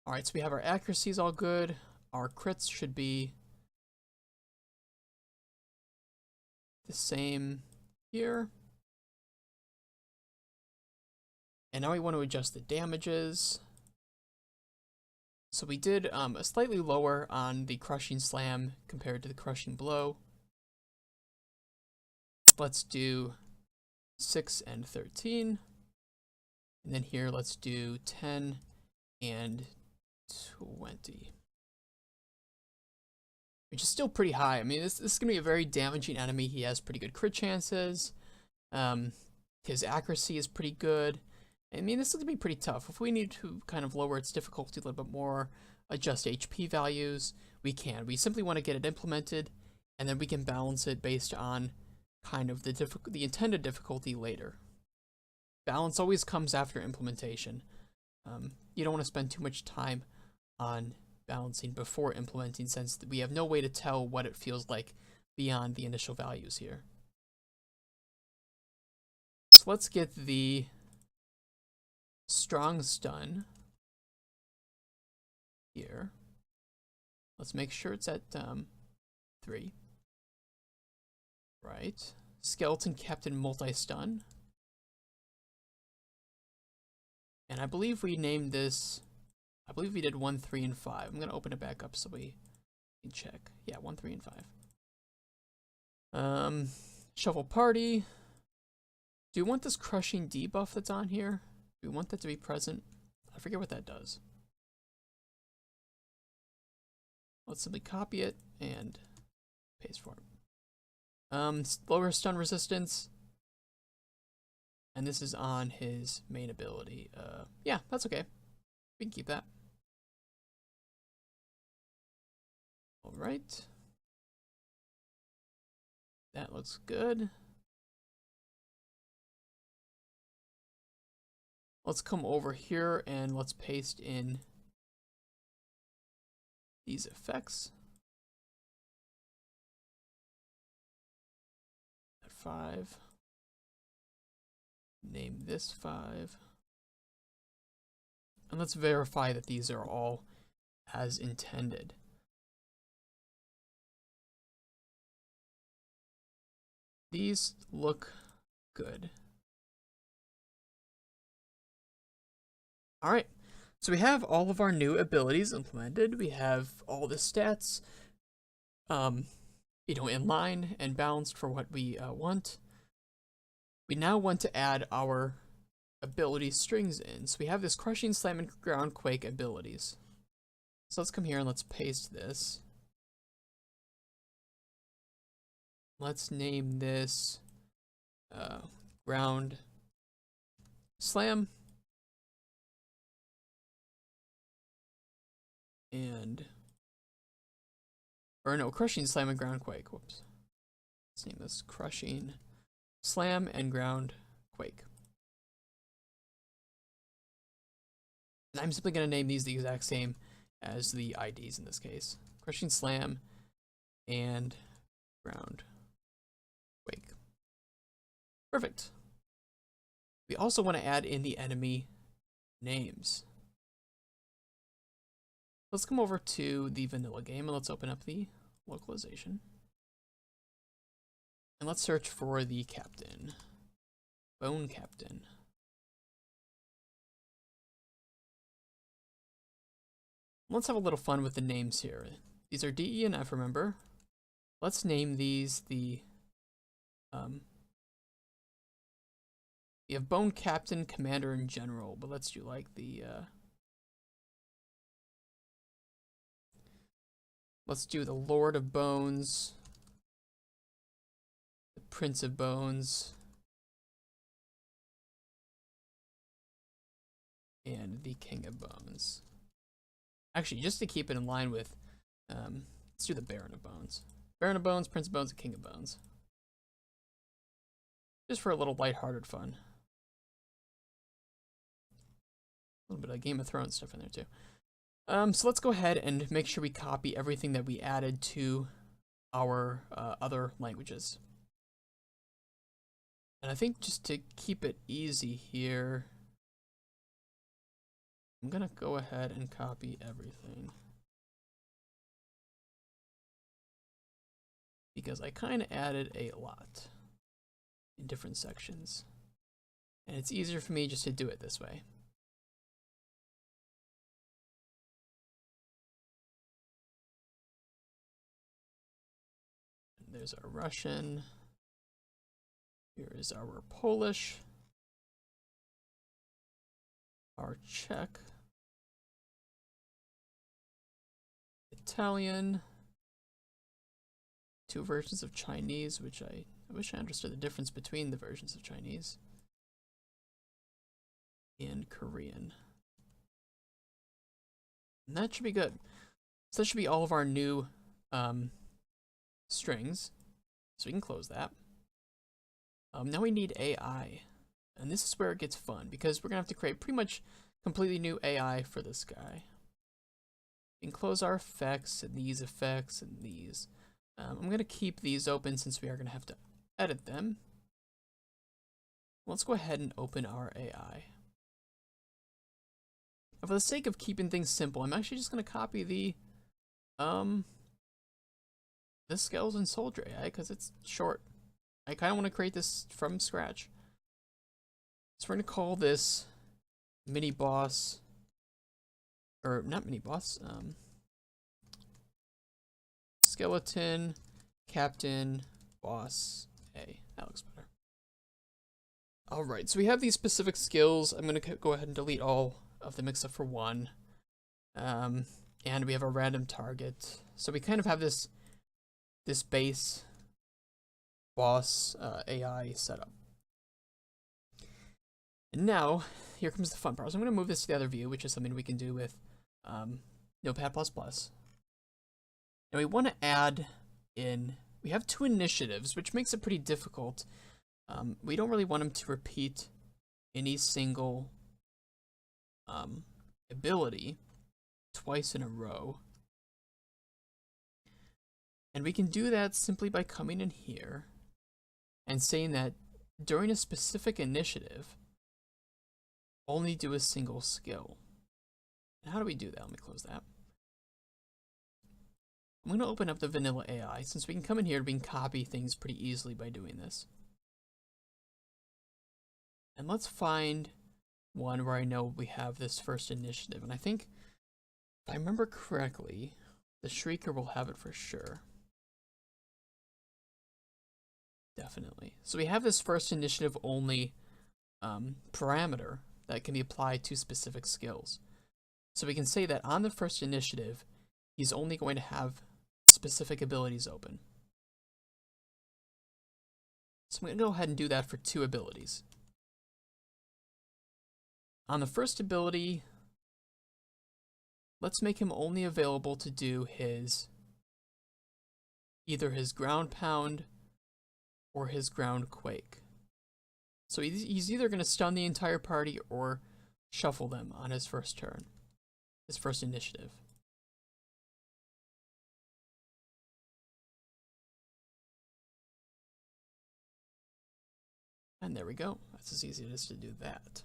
Alright, so we have our accuracies all good. Our crits should be the same here. And now we want to adjust the damages. So we did a slightly lower on the crushing slam compared to the crushing blow. Let's do 6 and 13. And then here, let's do 10 and 20. Which is still pretty high. I mean, this is going to be a very damaging enemy. He has pretty good crit chances. His accuracy is pretty good. I mean, this is going to be pretty tough. If we need to kind of lower its difficulty a little bit more, adjust HP values, we can. We simply want to get it implemented, and then we can balance it based on kind of the intended difficulty later. Balance always comes after implementation. You don't want to spend too much time on balancing before implementing, since we have no way to tell what it feels like beyond the initial values here. So let's get the strong stun here. Let's make sure it's at 3. Right. Skeleton Captain multi-stun. And I believe we named this, I believe we did 1, 3, and 5. I'm going to open it back up so we can check. Yeah, 1, 3, and 5. Shuffle Party. Do you want this crushing debuff that's on here? Do we want that to be present? I forget what that does. Let's simply copy it and paste for it. Lower stun resistance. And this is on his main ability. Yeah, that's okay. We can keep that. Alright. That looks good. Let's come over here and let's paste in these effects. At 5. Name this 5. And let's verify that these are all as intended. These look good. Alright, so we have all of our new abilities implemented. We have all the stats, in line and balanced for what we want. We now want to add our ability strings in. So we have this Crushing Slam and Ground Quake abilities. So let's come here and let's paste this. Let's name this Ground Slam. Crushing Slam and Ground Quake. Whoops. Let's name this Crushing Slam and Ground Quake. And I'm simply going to name these the exact same as the IDs in this case. Crushing Slam and Ground Quake. Perfect. We also want to add in the enemy names. Let's come over to the vanilla game and let's open up the localization. And let's search for the captain. Bone Captain. Let's have a little fun with the names here. These are D, E, and F, remember? Let's name these the, we have Bone Captain, Commander, and General, but let's do like the, let's do the Lord of Bones, the Prince of Bones, and the King of Bones. Actually, just to keep it in line with, let's do the Baron of Bones. Baron of Bones, Prince of Bones, and King of Bones. just for a little lighthearted fun. A little bit of Game of Thrones stuff in there too. So let's go ahead and make sure we copy everything that we added to our other languages. And I think just to keep it easy here, I'm gonna go ahead and copy everything, because I kind of added a lot in different sections, and it's easier for me just to do it this way. There's our Russian. Here is our Polish, our Czech, Italian, 2 versions of Chinese, which I wish I understood the difference between the versions of Chinese, and Korean. And that should be good. So that should be all of our new strings. So we can close that. Now we need AI, and this is where it gets fun, because we're gonna have to create pretty much completely new AI for this guy. We can close our effects and these effects and these. I'm gonna keep these open since we are gonna have to edit them. Let's go ahead and open our AI. And for the sake of keeping things simple, I'm actually just gonna copy the skeleton soldier AI because it's short. I kind of want to create this from scratch. So we're going to call this mini boss, or not mini boss, skeleton captain boss A. That looks better. Alright, so we have these specific skills. I'm going to go ahead and delete all of them except for one. And we have a random target. So we kind of have this base boss AI setup. And now, here comes the fun part. So I'm going to move this to the other view, which is something we can do with Notepad++. Now we want to add in, we have 2 initiatives, which makes it pretty difficult. We don't really want them to repeat any single ability twice in a row. And we can do that simply by coming in here and saying that during a specific initiative, only do a single skill. And how do we do that? Let me close that. I'm going to open up the vanilla AI, since we can come in here and we can copy things pretty easily by doing this. And let's find one where I know we have this first initiative. And I think, if I remember correctly, the Shrieker will have it for sure. Definitely. So we have this first initiative only parameter that can be applied to specific skills. So we can say that on the first initiative, he's only going to have specific abilities open. So I'm going to go ahead and do that for 2 abilities. On the first ability, let's make him only available to do either his ground pound or his ground quake. So he's either going to stun the entire party or shuffle them on his first turn, his first initiative. And there we go. That's as easy as to do that.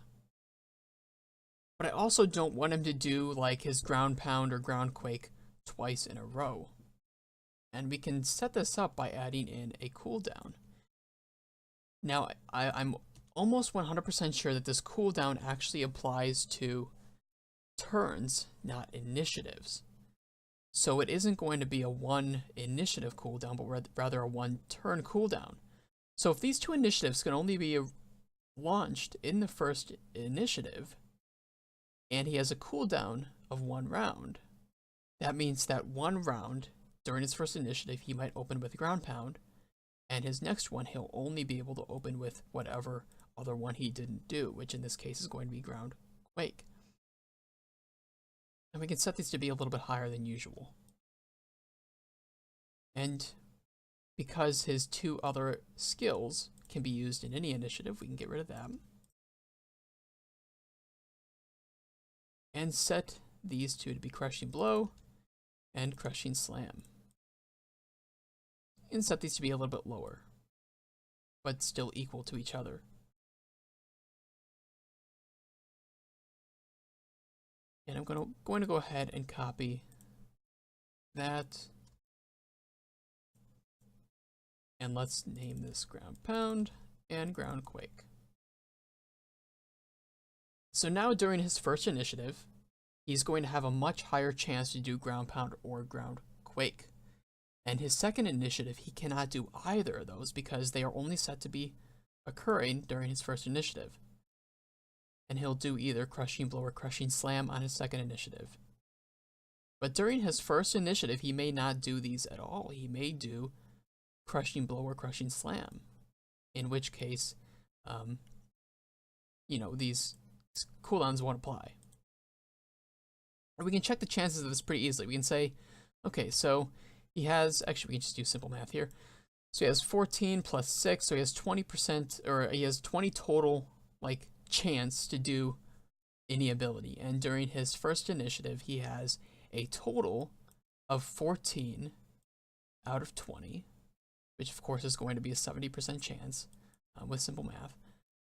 But I also don't want him to do like his ground pound or ground quake twice in a row. And we can set this up by adding in a cooldown. Now, I'm almost 100% sure that this cooldown actually applies to turns, not initiatives. So it isn't going to be a 1 initiative cooldown, but rather a 1 turn cooldown. So if these 2 initiatives can only be launched in the first initiative, and he has a cooldown of 1 round, that means that 1 round during his first initiative he might open with ground pound, and his next one he'll only be able to open with whatever other one he didn't do, which in this case is going to be ground quake. And we can set these to be a little bit higher than usual. And because his 2 other skills can be used in any initiative. We can get rid of that. And set these two to be Crushing Blow and Crushing Slam. And set these to be a little bit lower, but still equal to each other. And I'm going to go ahead and copy that. And let's name this Ground Pound and Ground Quake. So now during his first initiative, he's going to have a much higher chance to do Ground Pound or Ground Quake. And his second initiative, he cannot do either of those because they are only set to be occurring during his first initiative. And he'll do either Crushing Blow or Crushing Slam on his second initiative. But during his first initiative, he may not do these at all. He may do Crushing Blow or Crushing Slam, in which case, these cooldowns won't apply. And we can check the chances of this pretty easily. We can say, okay, so he has, actually we can just do simple math here. So he has 14 plus 6, so he has 20%, or he has 20 total, chance to do any ability. And during his first initiative, he has a total of 14 out of 20, which of course is going to be a 70% chance, with simple math,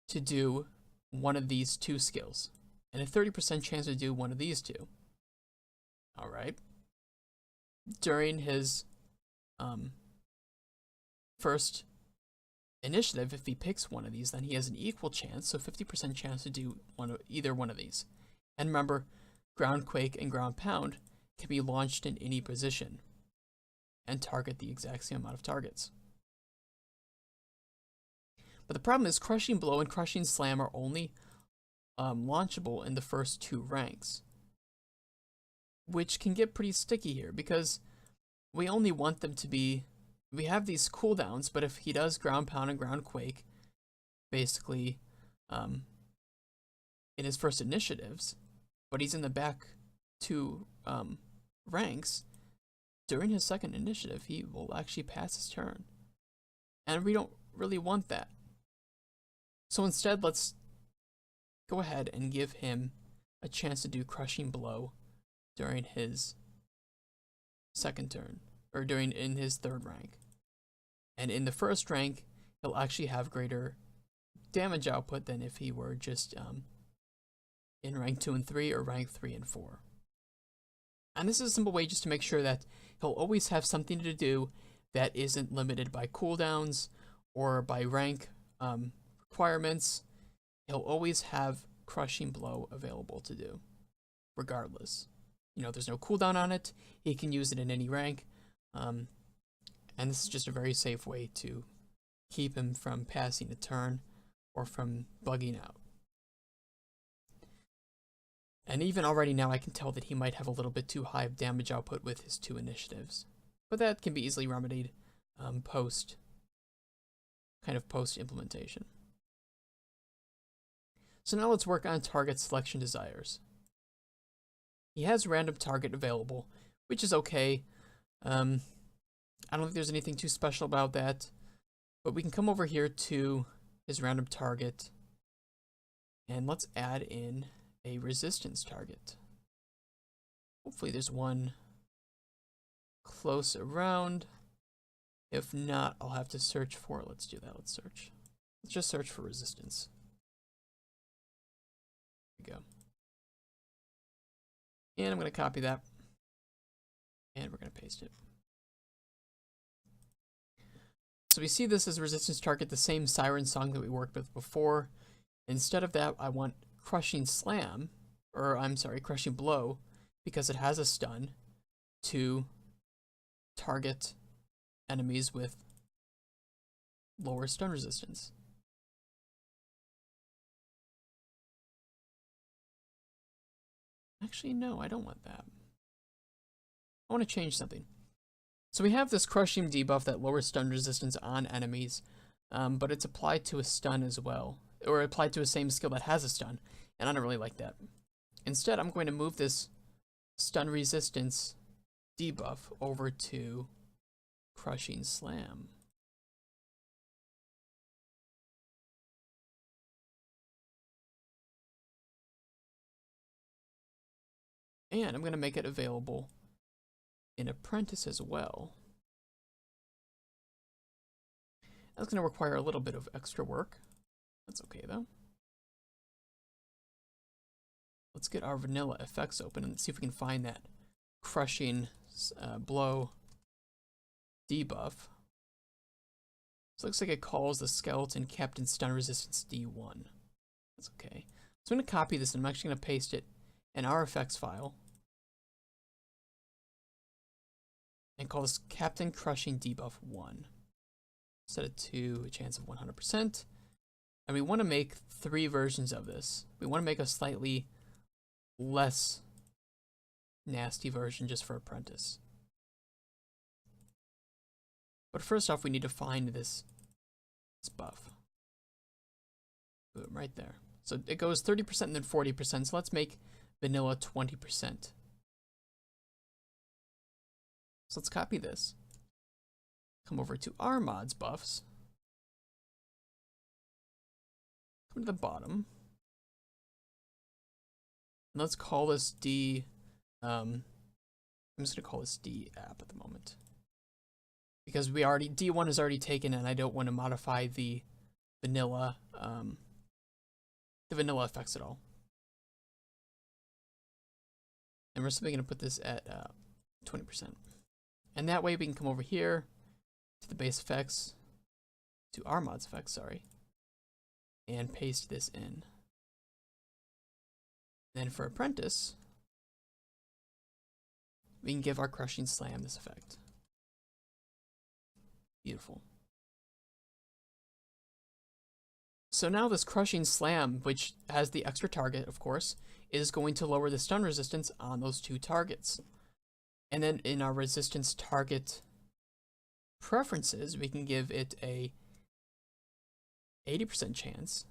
to do one of these two skills, and a 30% chance to do one of these two. All right. During his first initiative, if he picks one of these, then he has an equal chance, so 50% chance to do either one of these. And remember, Ground Quake and Ground Pound can be launched in any position and target the exact same amount of targets. But the problem is Crushing Blow and Crushing Slam are only launchable in the first two ranks, which can get pretty sticky here because we only want them to be, we have these cooldowns, but if he does Ground Pound and Ground Quake, basically, in his first initiatives, but he's in the back two ranks, during his second initiative, he will actually pass his turn. And we don't really want that. So instead, let's go ahead and give him a chance to do Crushing Blow during his second turn, or in his third rank. And in the first rank, he'll actually have greater damage output than if he were just in rank 2 and 3 or rank 3 and 4. And this is a simple way just to make sure that he'll always have something to do that isn't limited by cooldowns or by rank requirements. He'll always have Crushing Blow available to do, regardless. There's no cooldown on it. He can use it in any rank. And this is just a very safe way to keep him from passing a turn or from bugging out. And even already now I can tell that he might have a little bit too high of damage output with his two initiatives. But that can be easily remedied post implementation. So now let's work on target selection desires. He has random target available, which is okay. I don't think there's anything too special about that, but we can come over here to his random target and let's add in a resistance target. Hopefully there's one close around. If not, I'll have to search for it. Let's do that. Let's just search for resistance. There we go. And I'm going to copy that. And we're going to paste it. So we see this as resistance target, the same siren song that we worked with before. Instead of that, I want Crushing Slam, or I'm sorry, Crushing Blow, because it has a stun, to target enemies with lower stun resistance. Actually, no, I don't want that. I want to change something. So we have this Crushing debuff that lowers stun resistance on enemies, but it's applied to a stun as well, or applied to a same skill that has a stun, and I don't really like that. Instead, I'm going to move this stun resistance debuff over to Crushing Slam. And I'm going to make it available in Apprentice as well. That's going to require a little bit of extra work. That's okay though. Let's get our vanilla effects open and see if we can find that crushing blow debuff. So it looks like it calls the skeleton Captain Stun Resistance D1. That's okay. So I'm going to copy this and I'm actually going to paste it in our effects file. And call this Captain Crushing Debuff 1. Set it to a chance of 100%. And we want to make 3 versions of this. We want to make a slightly less nasty version just for Apprentice. But first off, we need to find this buff. Boom, right there. So it goes 30% and then 40%. So let's make vanilla 20%. So let's copy this. Come over to our mods buffs. Come to the bottom. And let's call this D. I'm just gonna call this D app at the moment. Because D1 is already taken and I don't want to modify the vanilla effects at all. And we're simply gonna put this at 20%. And that way we can come over here to the base effects, to our mods effects, sorry, and paste this in. Then for Apprentice, we can give our Crushing Slam this effect. Beautiful. So now this Crushing Slam, which has the extra target, of course, is going to lower the stun resistance on those 2 targets. And then in our resistance target preferences, we can give it a 80% chance.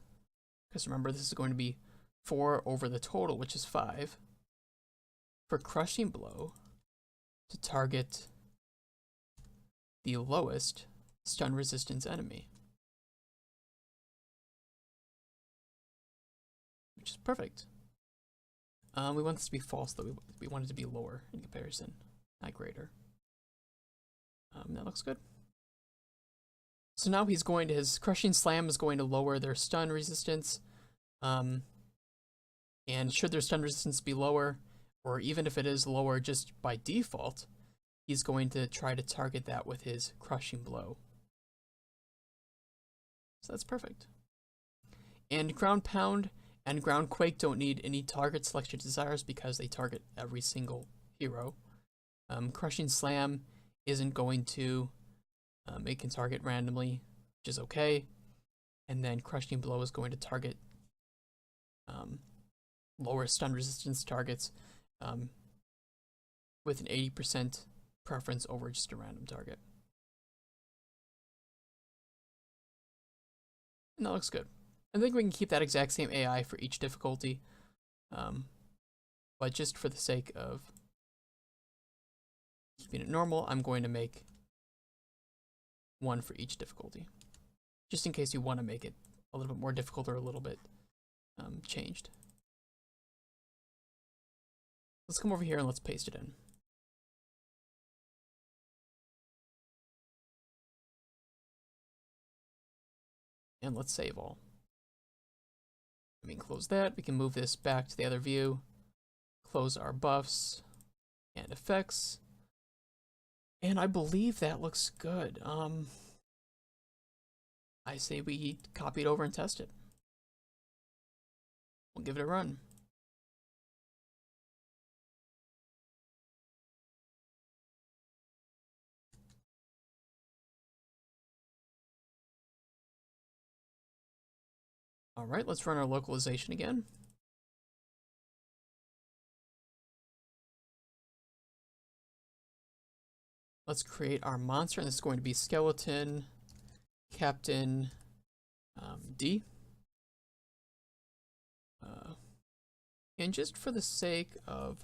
Because remember, this is going to be 4 over the total, which is 5. For Crushing Blow to target the lowest stun resistance enemy. Which is perfect. We want this to be false, though. We want it to be lower in comparison, not greater. That looks good. So now his Crushing Slam is going to lower their stun resistance. And should their stun resistance be lower, or even if it is lower just by default, he's going to try to target that with his Crushing Blow. So that's perfect. And Ground Pound and Ground Quake don't need any target selection desires because they target every single hero. Crushing Slam isn't going to, it can target randomly, which is okay. And then Crushing Blow is going to target lower stun resistance targets with an 80% preference over just a random target. And that looks good. I think we can keep that exact same AI for each difficulty, but just for the sake of keeping it normal, I'm going to make 1 for each difficulty, just in case you want to make it a little bit more difficult or a little bit changed. Let's come over here and let's paste it in. And let's save all. We can close that. We can move this back to the other view. Close our buffs and effects. And I believe that looks good. I say we copy it over and test it. We'll give it a run. All right, let's run our localization again. Let's create our monster, and this is going to be Skeleton Captain D. And just for the sake of...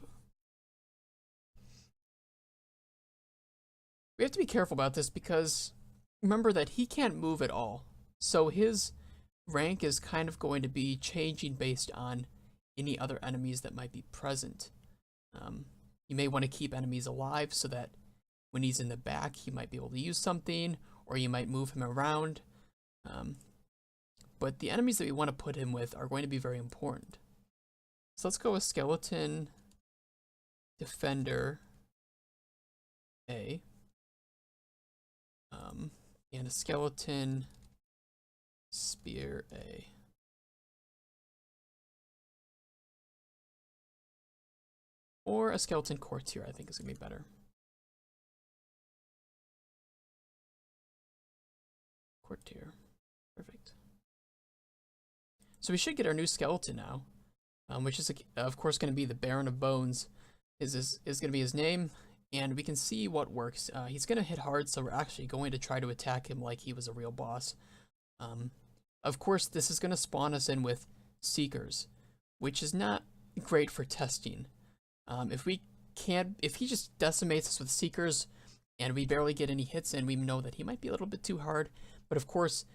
We have to be careful about this because remember that he can't move at all. So his rank is kind of going to be changing based on any other enemies that might be present. You may want to keep enemies alive so that when he's in the back, he might be able to use something, or you might move him around. But the enemies that we want to put him with are going to be very important. So let's go with Skeleton Defender A. And a Skeleton Spear A. Or a Skeleton Courtier, I think is going to be better. Courtier. Perfect. So we should get our new skeleton now, which is, of course, going to be the Baron of Bones. Is going to be his name, and we can see what works. He's going to hit hard, so we're actually going to try to attack him like he was a real boss. Of course, this is going to spawn us in with Seekers, which is not great for testing. If he just decimates us with Seekers and we barely get any hits in, we know that he might be a little bit too hard. But of course,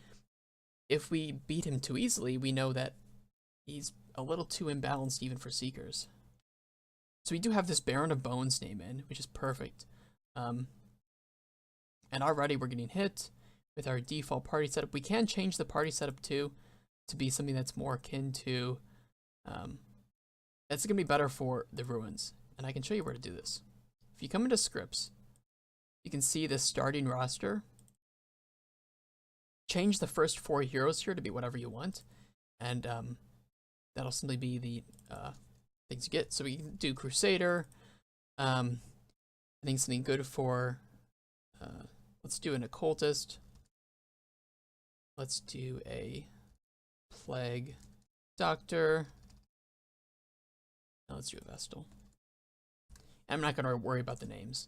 if we beat him too easily, we know that he's a little too imbalanced even for Seekers. So we do have this Baron of Bones name in, which is perfect. And already we're getting hit with our default party setup. We can change the party setup too to be something that's more akin to that's going to be better for the ruins, and I can show you where to do this. If you come into scripts, you can see the starting roster. Change the first 4 heroes here to be whatever you want, and that'll simply be the things you get. So we can do Crusader. I think something good for, let's do an Occultist. Let's do a Plague Doctor. Now let's do a Vestal. I'm not going to worry about the names.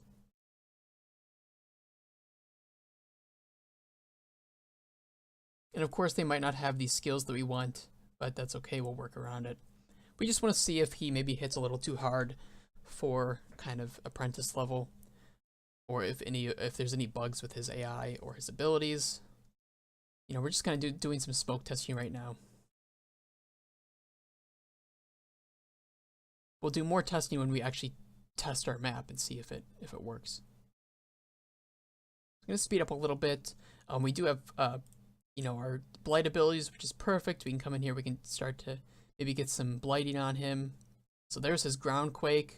And of course, they might not have these skills that we want, but that's okay, we'll work around it. We just want to see if he maybe hits a little too hard for kind of apprentice level, or if there's any bugs with his AI or his abilities. You know, we're just kind of doing some smoke testing right now. We'll do more testing when we actually test our map and see if it works. I'm gonna speed up a little bit. We do have you know, our blight abilities, which is perfect. We can come in here, we can start to maybe get some blighting on him. So there's his Groundquake,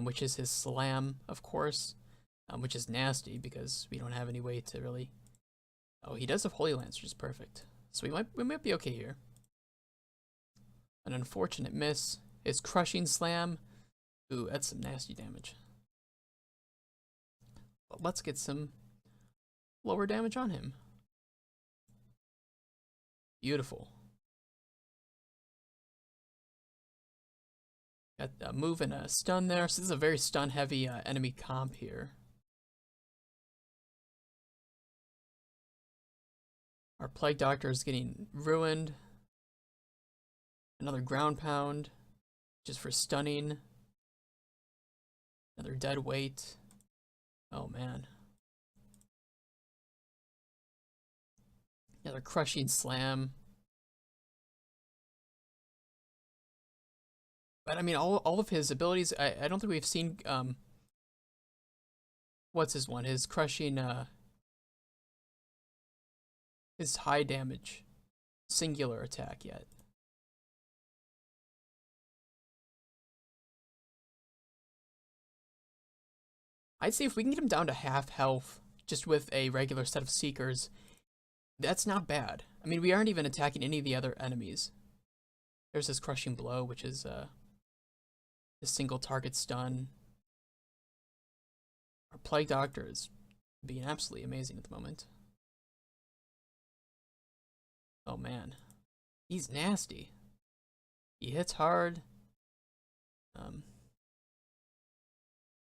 which is his Slam, of course, which is nasty because we don't have any way to really. Oh, he does have Holy Lance, which is perfect. So we might be okay here. An unfortunate miss. His Crushing Slam. Ooh, that's some nasty damage. But let's get some lower damage on him. Beautiful. Got a move and a stun there. So this is a very stun heavy enemy comp here. Our Plague Doctor is getting ruined. Another Ground Pound, just for stunning. Another Dead Weight. Oh man. Another Crushing Slam. But I mean, all of his abilities, I don't think we've seen, what's his one? His Crushing, his high damage singular attack yet. I'd say if we can get him down to half health just with a regular set of Seekers, that's not bad. I mean, we aren't even attacking any of the other enemies. There's his Crushing Blow, which is a single target stun. Our Plague Doctor is being absolutely amazing at the moment. Oh man, he's nasty. He hits hard.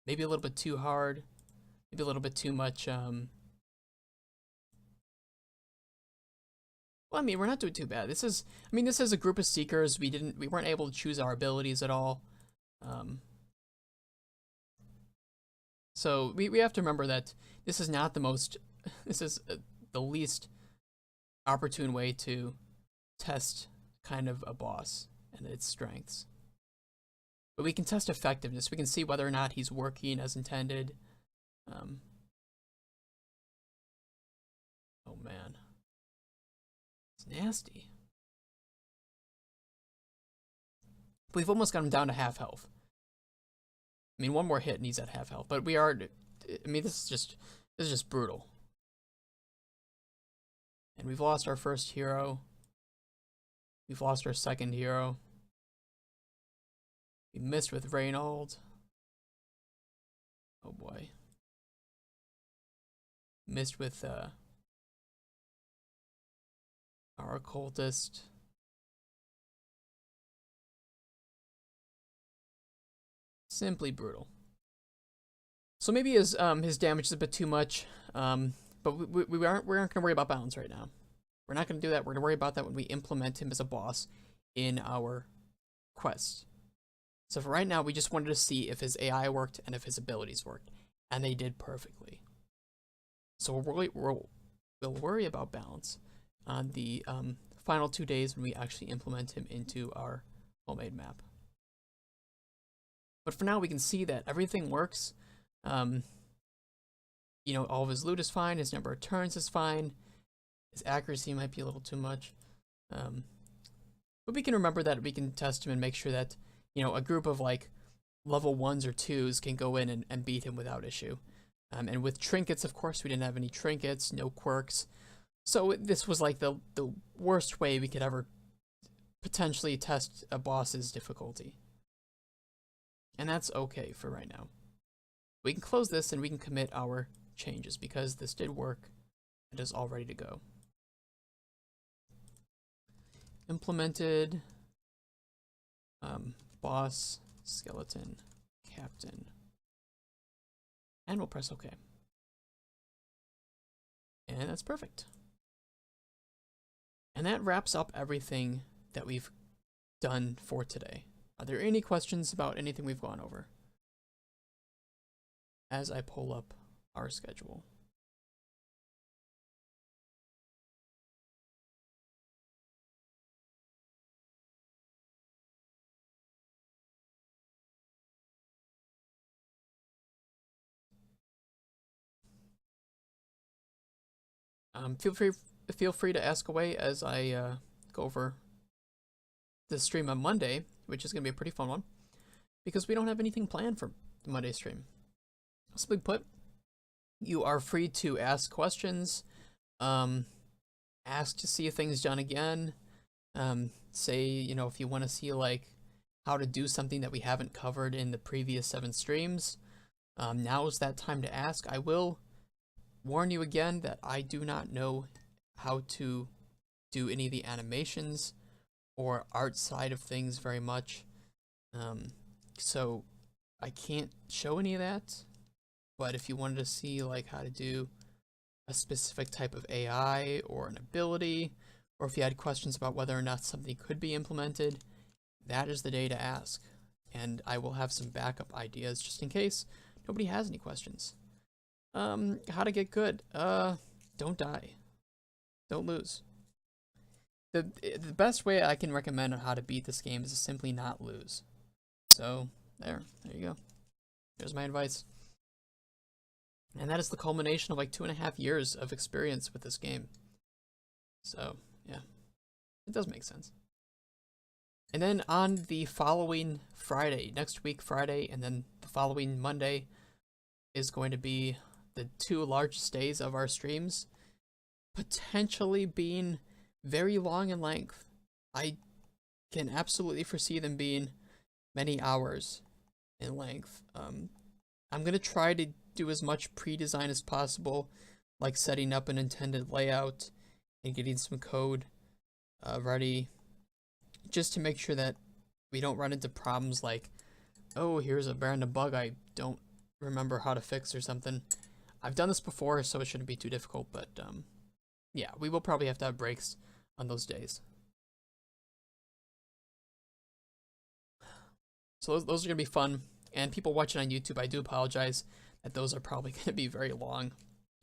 Maybe a little bit too hard. Maybe a little bit too much. Well, I mean, we're not doing too bad. This is a group of Seekers. We weren't able to choose our abilities at all. So we have to remember that this is not the most. This is the least opportune way to test kind of a boss and its strengths. But we can test effectiveness. We can see whether or not he's working as intended. Oh man. It's nasty. We've almost got him down to half health. I mean, one more hit and he's at half health. But we are, I mean, this is just brutal. And we've lost our first hero. We've lost our second hero. We missed with Reynold. Oh boy. Missed with our occultist. Simply brutal. So maybe his damage is a bit too much, but we aren't going to worry about balance right now. We're not going to do that. We're going to worry about that when we implement him as a boss in our quest. So for right now, we just wanted to see if his AI worked and if his abilities worked, and they did perfectly. So we'll worry about balance on the final 2 days when we actually implement him into our homemade map. But for now, we can see that everything works. You know, all of his loot is fine. His number of turns is fine. His accuracy might be a little too much. But we can remember that we can test him and make sure that, you know, a group of like level 1s or 2s can go in and beat him without issue. And with trinkets, of course, we didn't have any trinkets, no quirks. So this was like the worst way we could ever potentially test a boss's difficulty. And that's okay for right now. We can close this and we can commit our changes because this did work. It is all ready to go. Implemented boss, skeleton, captain. And we'll press OK. And that's perfect. And that wraps up everything that we've done for today. Are there any questions about anything we've gone over? As I pull up our schedule. Feel free to ask away as I go over the stream on Monday, which is going to be a pretty fun one, because we don't have anything planned for the Monday stream. Simply put, you are free to ask questions, ask to see things done again, say, you know, if you want to see like how to do something that we haven't covered in the previous 7 streams, now is that time to ask. I will warn you again that I do not know how to do any of the animations or art side of things very much, so I can't show any of that. But if you wanted to see like how to do a specific type of AI or an ability, or if you had questions about whether or not something could be implemented, that is the day to ask. And I will have some backup ideas just in case nobody has any questions. How to get good? Don't die. Don't lose. The best way I can recommend on how to beat this game is to simply not lose. So, there you go. There's my advice. And that is the culmination of like 2.5 years of experience with this game. So, yeah. It does make sense. And then on the following Friday, next week Friday, and then the following Monday is going to be the 2 largest days of our streams, potentially being very long in length. I can absolutely foresee them being many hours in length. I'm going to try to do as much pre-design as possible, like setting up an intended layout and getting some code ready, just to make sure that we don't run into problems like, oh, here's a random bug I don't remember how to fix or something. I've done this before, so it shouldn't be too difficult, but yeah, we will probably have to have breaks on those days. So those are going to be fun, and people watching on YouTube, I do apologize that those are probably going to be very long.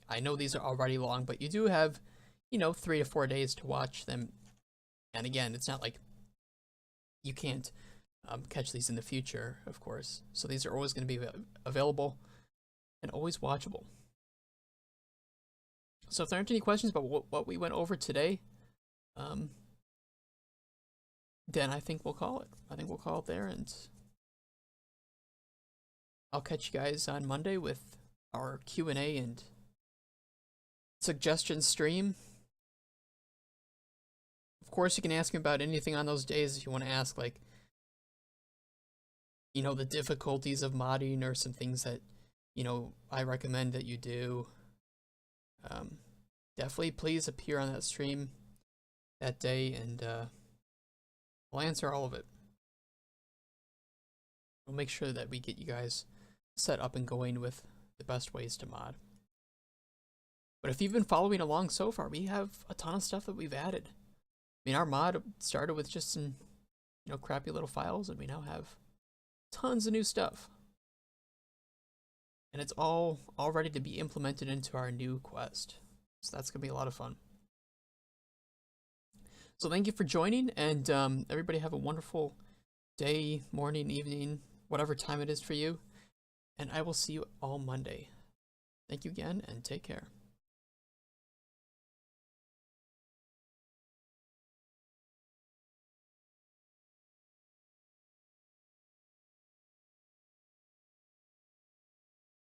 I know these are already long, but you do have, you know, 3 to 4 days to watch them. And again, it's not like you can't catch these in the future, of course. So these are always going to be available and always watchable. So if there aren't any questions about what we went over today, then I think we'll call it. I think we'll call it there, and I'll catch you guys on Monday with our Q&A and suggestion stream. Of course, you can ask me about anything on those days if you want to ask, like, you know, the difficulties of modding or some things that, you know, I recommend that you do. Definitely please appear on that stream that day, and we'll answer all of it. We'll make sure that we get you guys set up and going with the best ways to mod. But if you've been following along so far, we have a ton of stuff that we've added. I mean, our mod started with just some, you know, crappy little files, and we now have tons of new stuff. And it's all ready to be implemented into our new quest. So that's going to be a lot of fun. So thank you for joining, and everybody have a wonderful day, morning, evening, whatever time it is for you. And I will see you all Monday. Thank you again, and take care.